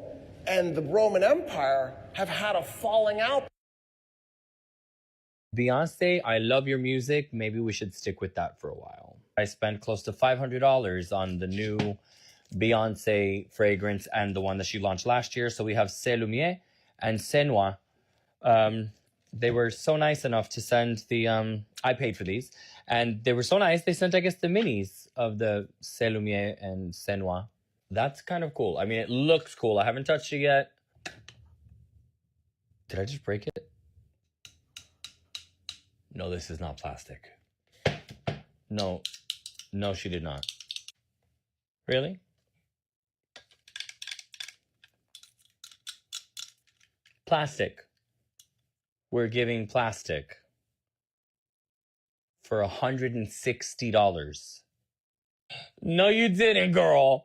and the Roman Empire have had a falling out. Beyonce, I love your music. Maybe we should stick with that for a while. I spent close to $500 on the new Beyonce fragrance and the one that she launched last year. So we have C'est Lumière and C'est Noir. They were so nice enough to send the, I paid for these, and they were so nice, they sent, I guess, the minis of the C'est Lumière and C'est Noir. That's kind of cool. I mean, it looks cool. I haven't touched it yet. Did I just break it? No, this is not plastic. No, she did not. Really? Plastic. We're giving plastic for $160. No, you didn't, girl.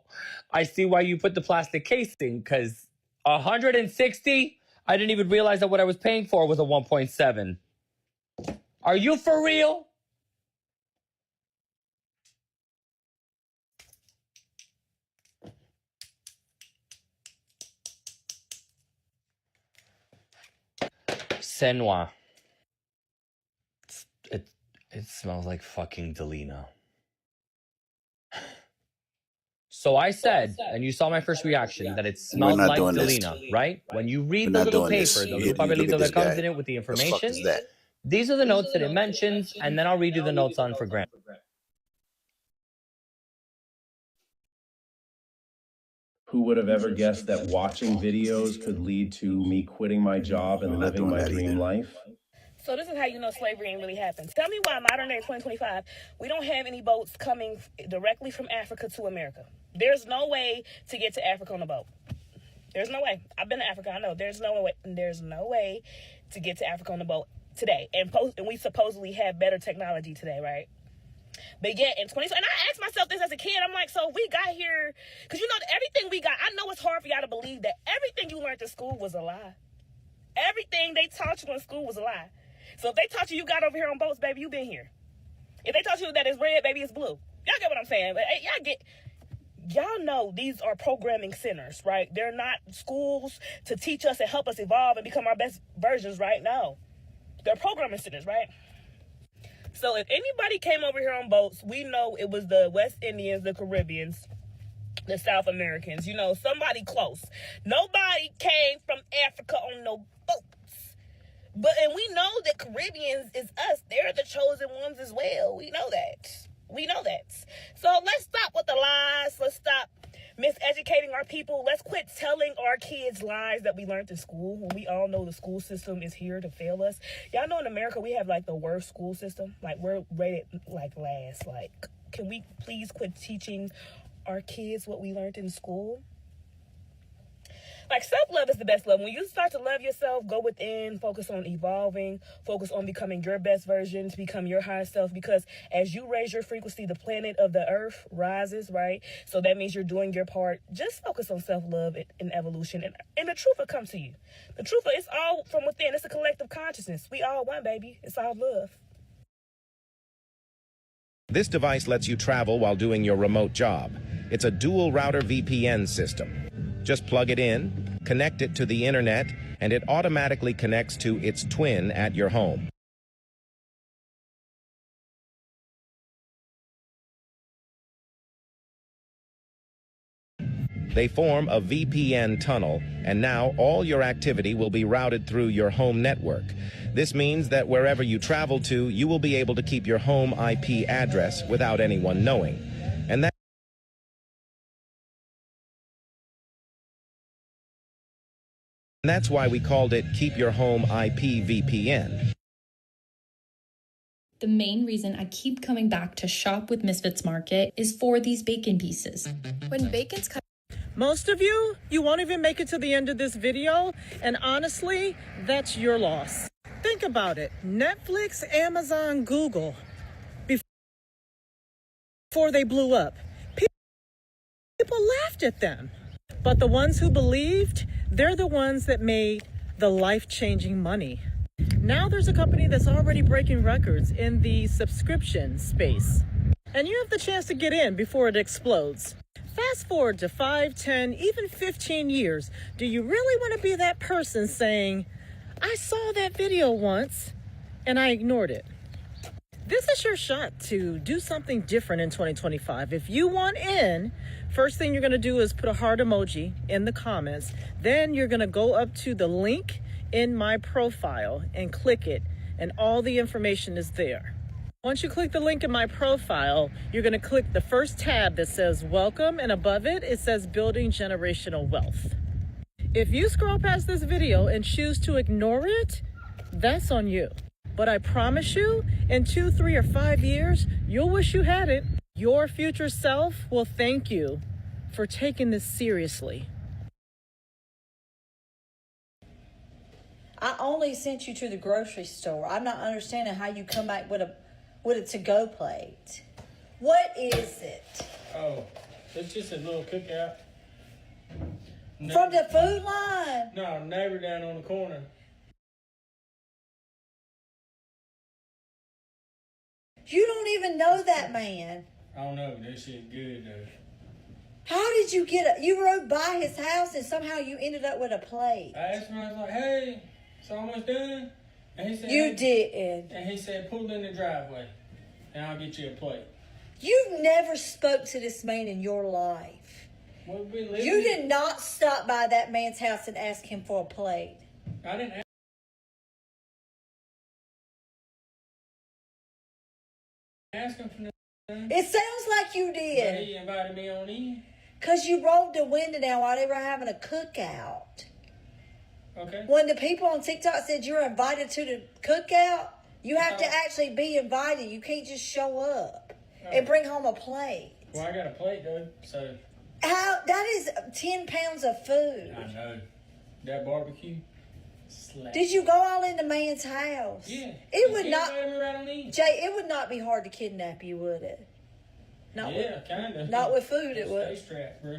I see why you put the plastic casing, because $160? I didn't even realize that what I was paying for was a 1.7. Are you for real? Senwa. It smells like fucking Delina. So I said, and you saw my first reaction, that it smelled like Delina, right? When you read the little paper, the little papelito that comes in it with the information, these are the notes that it mentions, and then I'll read you the notes on for Grant. Who would have ever guessed that watching videos could lead to me quitting my job and living my dream life? So this is how you know slavery ain't really happened. Tell me why modern day 2025, we don't have any boats coming directly from Africa to America. There's no way to get to Africa on a boat. There's no way. I've been to Africa, I know. There's no way to get to Africa on a boat today. And we supposedly have better technology today, right? But yet in 2020, and I asked myself this as a kid, I'm like, so we got here, because you know, everything we got, I know it's hard for y'all to believe that everything you learned in school was a lie. Everything they taught you in school was a lie. So if they taught you got over here on boats, baby, you been here. If they taught you that it's red, baby, it's blue. Y'all get what I'm saying? But y'all know these are programming centers, right? They're not schools to teach us and help us evolve and become our best versions, right? No. They're programming centers, right? So if anybody came over here on boats, we know it was the West Indians, the Caribbeans, the South Americans, you know, somebody close. Nobody came from Africa on no boats. And we know that Caribbeans is us. They're the chosen ones as well. We know that. So let's stop with the lies. Let's stop miseducating our people. Let's quit telling our kids lies that we learned in school, when we all know the school system is here to fail us. Y'all know in America we have like the worst school system. Like we're rated like last. Like, can we please quit teaching our kids what we learned in school? Like, self-love is the best love. When you start to love yourself, go within, focus on evolving, focus on becoming your best version, to become your highest self, because as you raise your frequency, the planet of the earth rises, right? So that means you're doing your part. Just focus on self-love and evolution, and the truth will come to you. The truth, it's all from within. It's a collective consciousness. We all one, baby. It's all love. This device lets you travel while doing your remote job. It's a dual router VPN system. Just plug it in, connect it to the internet, and it automatically connects to its twin at your home. They form a VPN tunnel, and now all your activity will be routed through your home network. This means that wherever you travel to, you will be able to keep your home IP address without anyone knowing. And that's why we called it Keep Your Home IP VPN. The main reason I keep coming back to shop with Misfits Market is for these bacon pieces. When bacon's cut. Most of you won't even make it to the end of this video, and honestly, that's your loss. Think about it. Netflix, Amazon, Google, before they blew up, people laughed at them. But the ones who believed, they're the ones that made the life-changing money. Now there's a company that's already breaking records in the subscription space. And you have the chance to get in before it explodes. Fast forward to 5, 10, even 15 years. Do you really want to be that person saying, I saw that video once and I ignored it? This is your shot to do something different in 2025. If you want in, first thing you're going to do is put a heart emoji in the comments. Then you're going to go up to the link in my profile and click it, and all the information is there. Once you click the link in my profile, you're going to click the first tab that says welcome, and above it, it says building generational wealth. If you scroll past this video and choose to ignore it, that's on you. But I promise you, in 2, 3, or 5 years, you'll wish you had it. Your future self will thank you for taking this seriously. I only sent you to the grocery store. I'm not understanding how you come back with a to-go plate. What is it? Oh, it's just a little cookout. From the food line? No, neighbor down on the corner. You don't even know that man. I don't know, that shit good though. How did you get you rode by his house and somehow you ended up with a plate? I asked him, I was like, hey, it's almost done. And he said, You hey. didn't. And he said, pull in the driveway and I'll get you a plate. You never spoke to this man in your life. Well, we live You did not stop by that man's house and ask him for a plate. I didn't ask him for nothing. It sounds like you But did. he invited me on in. Because you rolled the window down while they were having a cookout. Okay. When the people on TikTok said you're invited to the cookout, you have to actually be invited. You can't just show up and bring home a plate. Well, I got a plate though, so. How that is 10 pounds of food. I know. That barbecue. Slap. Did you go all in the man's house? Yeah. It would He not, invited me right on in. Jay. It would not be hard to kidnap you, would it? Not Yeah, kind of. Not with food, it would. Stay strapped, bro.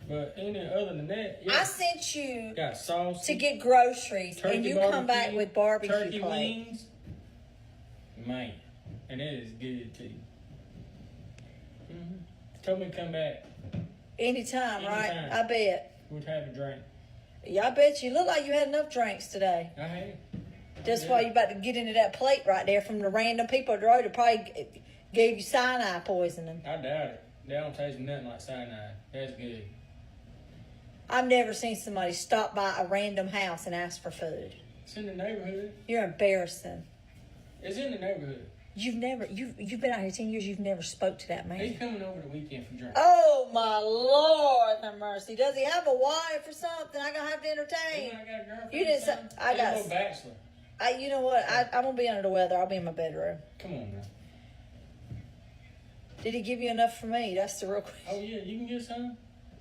But other than that, yeah. I sent you Got sauce to get groceries, turkey and you come back barbecue, with barbecue turkey plate. wings. Man, and it is good too. Told me to come back. Anytime, right? Anytime. I bet. We'd have a drink. Yeah, I bet you look like you had enough drinks today. I have. That's why you about to get into that plate right there from the random people at the road that probably gave you cyanide poisoning. I doubt it. They don't taste nothing like cyanide. That's good. I've never seen somebody stop by a random house and ask for food. It's in the neighborhood. You're embarrassing. It's in the neighborhood. You've been out here 10 years. You've never spoke to that man. He's coming over the weekend for drinks. Oh my Lord, have mercy! Does he have a wife or something? I gotta have to entertain. I got a girlfriend. You didn't say I He's a got. little bachelor. You know what? I'm gonna be under the weather. I'll be in my bedroom. Come on now. Did he give you enough for me? That's the real question. Oh yeah, you can get some.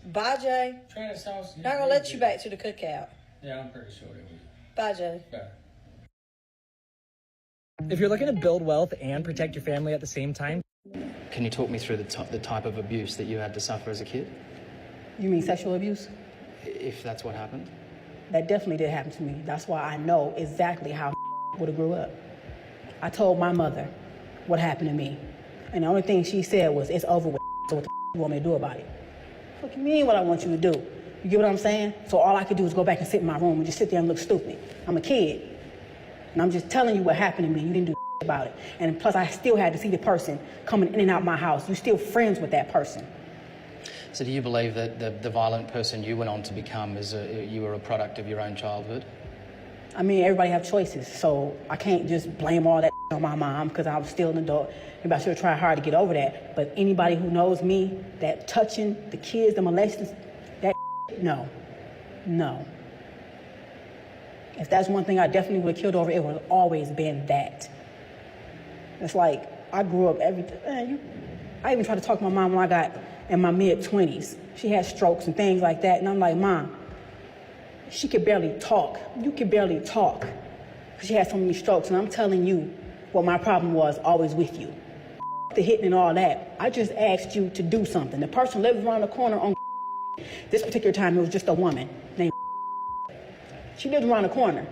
Bye, Jay. Try that sauce. Not gonna let you back to the cookout. Yeah, I'm pretty sure they will. Bye, Jay. Bye. If you're looking to build wealth and protect your family at the same time, Can you talk me through the type of abuse that you had to suffer as a kid, You mean sexual abuse? if that's what happened? That definitely did happen to me. That's why I know exactly how would have grew up. I told my mother what happened to me, and the only thing she said was, "It's over with. So what the you want me to do about it?" What you mean? What I want you to do? You get what I'm saying? So all I could do is go back and sit in my room and just sit there and look stupid. I'm a kid, and I'm just telling you what happened to me. You didn't do about it, and plus I still had to see the person coming in and out my house. You still friends with that person. So do you believe that the violent person you went on to become you were a product of your own childhood? I mean, everybody have choices, so I can't just blame all that on my mom because I was still an adult. Maybe I should have tried hard to get over that. But anybody who knows me, that touching the kids, the molesting, that no. If that's one thing I definitely would have killed over, it would have always been that. It's like, I grew up I even tried to talk to my mom when I got in my mid-20s. She had strokes and things like that, and I'm like, Mom, she could barely talk. You could barely talk. She had so many strokes, and I'm telling you what my problem was always with you. The hitting and all that. I just asked you to do something. The person lived around the corner on this particular time, it was just a woman named She lived around the corner.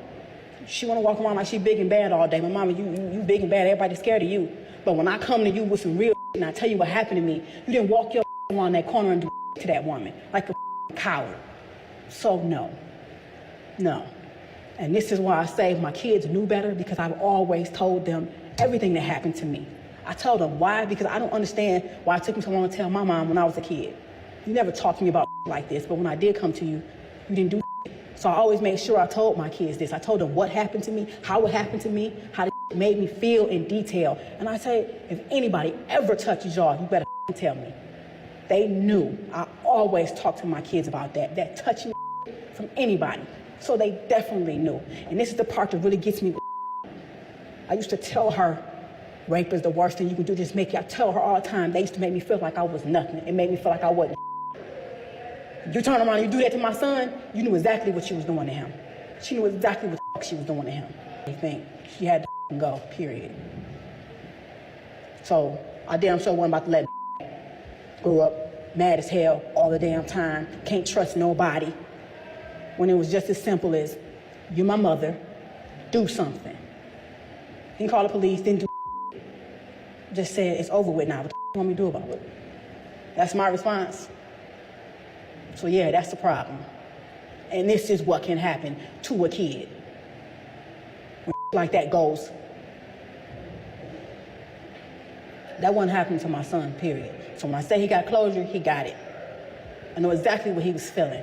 She want to walk around like she big and bad all day. My mama, you big and bad. Everybody's scared of you. But when I come to you with some real and I tell you what happened to me, you didn't walk your around that corner and do to that woman like a coward. So no. And this is why I say my kids knew better, because I've always told them everything that happened to me. I told them why, because I don't understand why it took me so long to tell my mom when I was a kid. You never talked to me about like this, but when I did come to you, you didn't do. So I always made sure I told my kids this. I told them what happened to me, how it happened to me, how it made me feel in detail. And I say, if anybody ever touches y'all, you better tell me. They knew. I always talked to my kids about that. That touching from anybody. So they definitely knew. And this is the part that really gets me. I used to tell her, rape is the worst thing you can do. Just make it. I tell her all the time. They used to make me feel like I was nothing. It made me feel like I wasn't. You turn around and you do that to my son, you knew exactly what she was doing to him. She knew exactly what the she was doing to him. I think she had to go, period. So I damn sure wasn't about to let grew up mad as hell all the damn time, can't trust nobody. When it was just as simple as, you're my mother, do something. Didn't call the police, didn't do just said, it's over with now, what the you want me to do about it? That's my response. So yeah, that's the problem. And this is what can happen to a kid. When like that goes. That wasn't happening to my son, period. So when I say he got closure, he got it. I know exactly what he was feeling.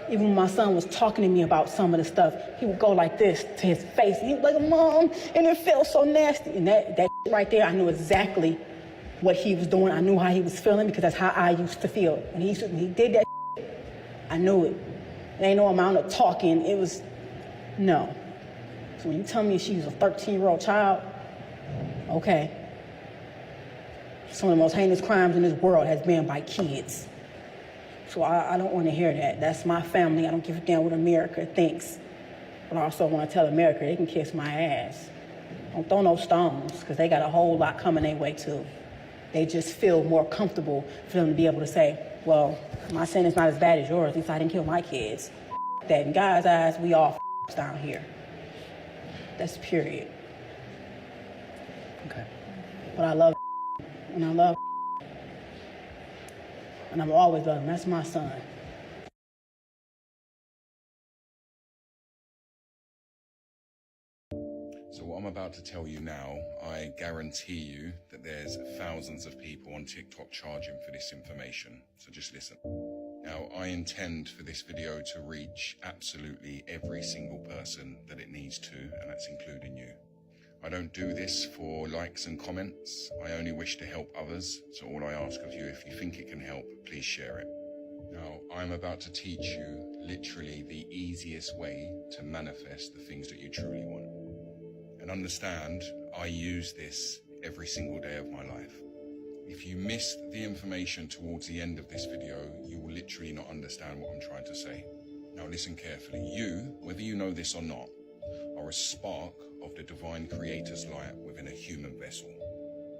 Even when my son was talking to me about some of the stuff, he would go like this to his face. He was like, Mom, and it felt so nasty. And that right there, I knew exactly what he was doing. I knew how he was feeling because that's how I used to feel. When he did that, I knew it. There ain't no amount of talking. It was, no. So when you tell me she was a 13-year-old child, okay. Some of the most heinous crimes in this world has been by kids. So I don't want to hear that. That's my family. I don't give a damn what America thinks. But I also want to tell America they can kiss my ass. Don't throw no stones, because they got a whole lot coming their way too. They just feel more comfortable for them to be able to say, well, my sin is not as bad as yours, at least I didn't kill my kids. That in God's eyes, we all down here. That's period. Okay. But I love and I love and I'm always love him. That's my son. So what I'm about to tell you now, I guarantee you that there's thousands of people on TikTok charging for this information. So just listen. Now, I intend for this video to reach absolutely every single person that it needs to, and that's including you. I don't do this for likes and comments. I only wish to help others. So all I ask of you, if you think it can help, please share it. Now, I'm about to teach you literally the easiest way to manifest the things that you truly want. And understand, I use this every single day of my life. If you missed the information towards the end of this video, you will literally not understand what I'm trying to say. Now listen carefully. You, whether you know this or not, are a spark of the divine creator's light within a human vessel.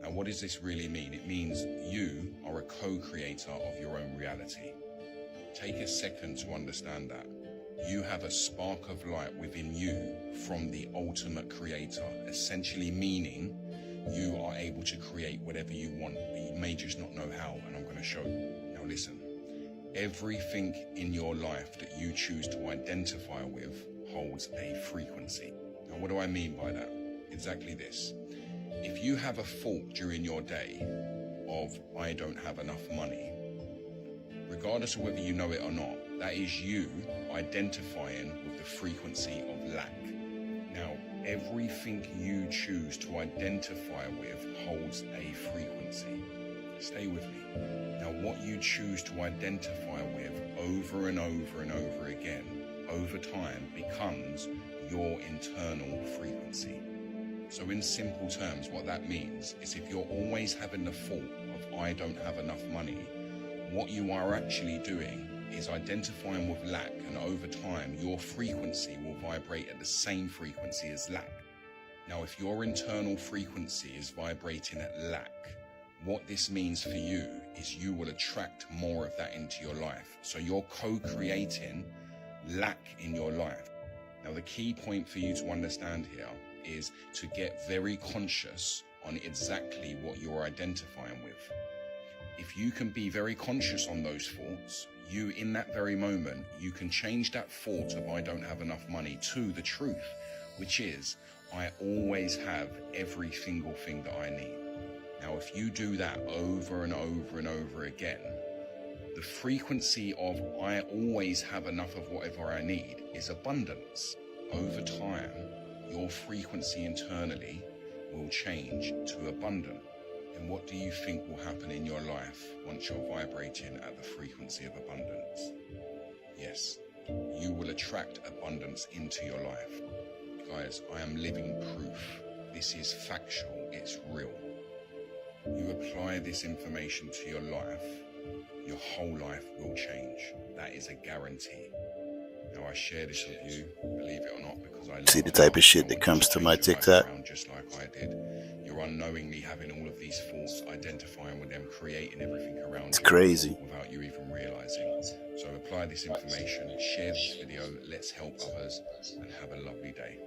Now what does this really mean? It means you are a co-creator of your own reality. Take a second to understand that. You have a spark of light within you from the ultimate creator, essentially meaning you are able to create whatever you want, but you may just not know how, and I'm going to show you. Now listen, everything in your life that you choose to identify with holds a frequency. Now what do I mean by that? Exactly this. If you have a thought during your day of, I don't have enough money, regardless of whether you know it or not, that is you identifying with the frequency of lack. Now, everything you choose to identify with holds a frequency. Stay with me. Now, what you choose to identify with over and over and over again, over time, becomes your internal frequency. So in simple terms, what that means is if you're always having the thought of, I don't have enough money, what you are actually doing is identifying with lack, and over time your frequency will vibrate at the same frequency as lack. Now if your internal frequency is vibrating at lack, what this means for you is you will attract more of that into your life. So you're co-creating lack in your life. Now the key point for you to understand here is to get very conscious on exactly what you're identifying with. If you can be very conscious on those thoughts, you in that very moment, you can change that thought of I don't have enough money to the truth, which is I always have every single thing that I need. Now, if you do that over and over and over again, the frequency of I always have enough of whatever I need is abundance. Over time, your frequency internally will change to abundant. And what do you think will happen in your life once you're vibrating at the frequency of abundance? Yes, you will attract abundance into your life. Guys, I am living proof. This is factual, it's real. You apply this information to your life, your whole life will change. That is a guarantee. Now, I share this with you, believe it or not, because I See the type of shit that comes to my TikTok? just like I did. You're unknowingly having all of these thoughts, identifying with them, creating everything around It's you crazy. without you even realizing. So apply this information, share this video, let's help others, and have a lovely day.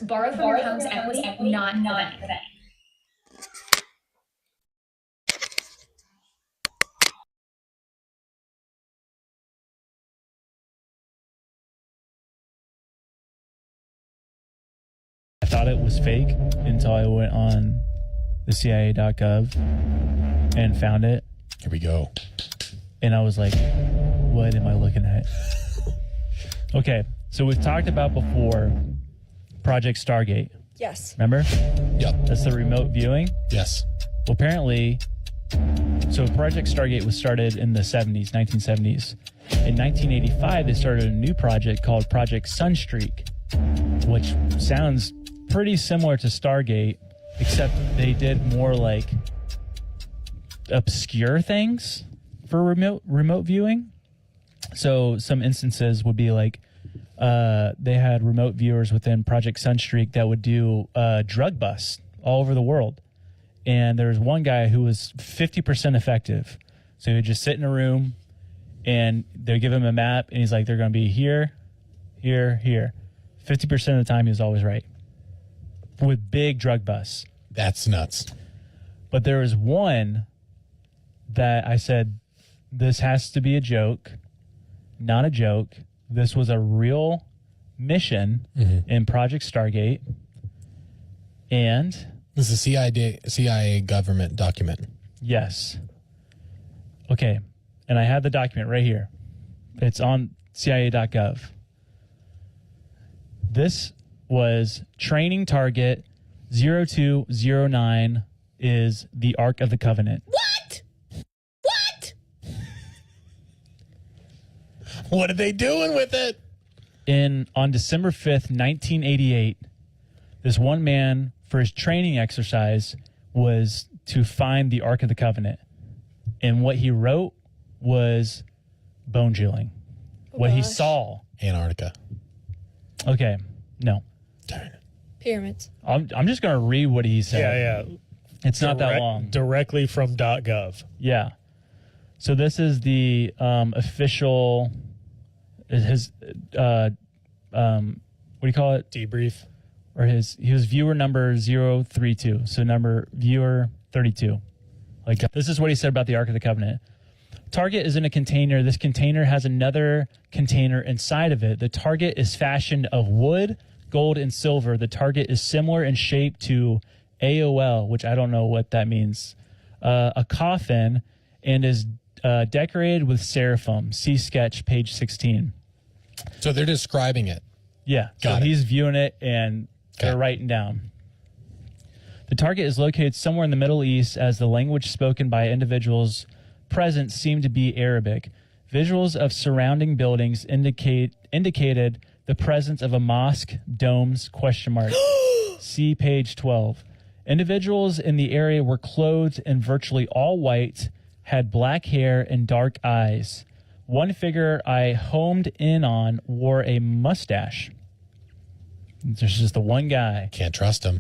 Borrow from your home's equity, not the bank. I thought it was fake until I went on the CIA.gov and found it. Here we go. And I was like, what am I looking at? Okay, so we've talked about before Project Stargate. Yes. Remember? Yep. That's the remote viewing? Yes. Well, apparently, so Project Stargate was started in the 70s, 1970s. In 1985, they started a new project called Project Sunstreak, which sounds pretty similar to Stargate, except they did more like obscure things for remote viewing. So some instances would be like they had remote viewers within Project Sunstreak that would do drug busts all over the world. And there was one guy who was 50% effective. So he would just sit in a room and they'd give him a map and he's like, they're going to be here, here, here. 50% of the time he was always right with big drug busts. That's nuts. But there was one that I said, this has to be a joke, not a joke. This was a real mission in Project Stargate. And this is a CIA government document. Yes. Okay. And I have the document right here. It's on CIA.gov. This was training target 0209 is the Ark of the Covenant. What? What? What are they doing with it? On December 5th, 1988, this one man, for his training exercise, was to find the Ark of the Covenant. And what he wrote was bone chilling. What he saw. Antarctica. Okay, no. Pyramids. I'm just going to read what he said. Yeah. It's not that long. Directly from .gov. Yeah. So this is the official, his, what do you call it? Debrief. Or he was viewer number 032. So viewer 32. Like, this is what he said about the Ark of the Covenant. Target is in a container. This container has another container inside of it. The target is fashioned of wood, gold, and silver. The target is similar in shape to AOL, which I don't know what that means, a coffin, and is decorated with seraphim. See sketch, page 16. So they're describing it. Yeah. Got it. He's viewing it, and they're writing down. The target is located somewhere in the Middle East, as the language spoken by individuals present seemed to be Arabic. Visuals of surrounding buildings indicated the presence of a mosque, domes, ? See page 12. Individuals in the area were clothed in virtually all white, had black hair and dark eyes. One figure I homed in on wore a mustache. There's just the one guy. Can't trust him.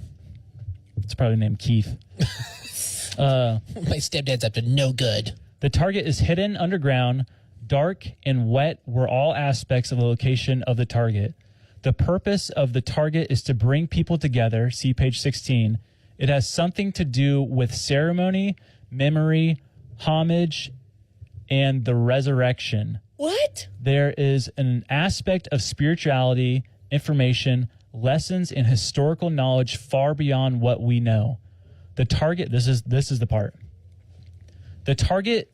It's probably named Keith. My stepdad's up to no good. The target is hidden underground. Dark and wet were all aspects of the location of the target. The purpose of the target is to bring people together. See page 16. It has something to do with ceremony, memory, homage, and the resurrection. What? There is an aspect of spirituality, information, lessons, and historical knowledge far beyond what we know. The target, this is the part. The target,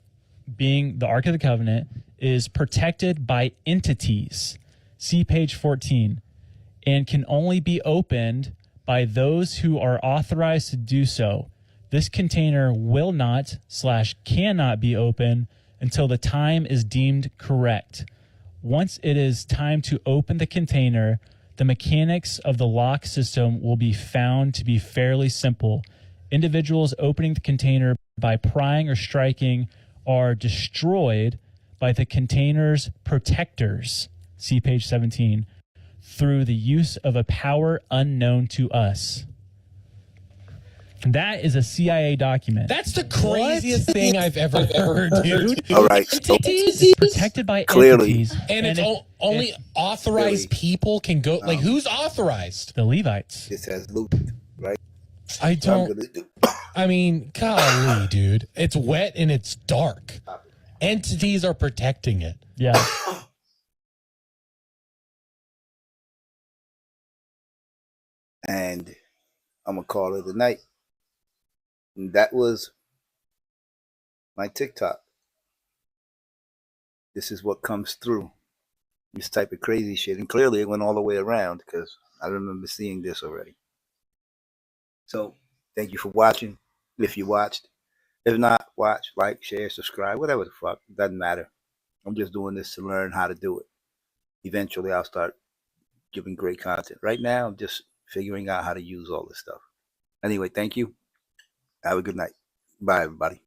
being the Ark of the Covenant, is protected by entities. See page 14. And can only be opened by those who are authorized to do so. This container will not / cannot be opened until the time is deemed correct. Once it is time to open the container, the mechanics of the lock system will be found to be fairly simple. Individuals opening the container by prying or striking are destroyed by the container's protectors, see page 17, through the use of a power unknown to us. That is a CIA document. That's the craziest thing I've ever heard, dude. All right. So It's protected by Clearly. entities. And it's if- only if authorized people can go. Like, who's authorized? the Levites. it says loot, right? I So I'm don't. gonna do- I mean, golly, dude. It's wet and it's dark. Entities are protecting it. Yeah. And I'm gonna call it a night. And that was my TikTok. This is what comes through. This type of crazy shit. And clearly it went all the way around because I remember seeing this already. So thank you for watching. If you watched. If not, watch, like, share, subscribe, whatever the fuck. It doesn't matter. I'm just doing this to learn how to do it. Eventually I'll start giving great content. Right now I'm just figuring out how to use all this stuff. Anyway, thank you. Have a good night. Bye, everybody.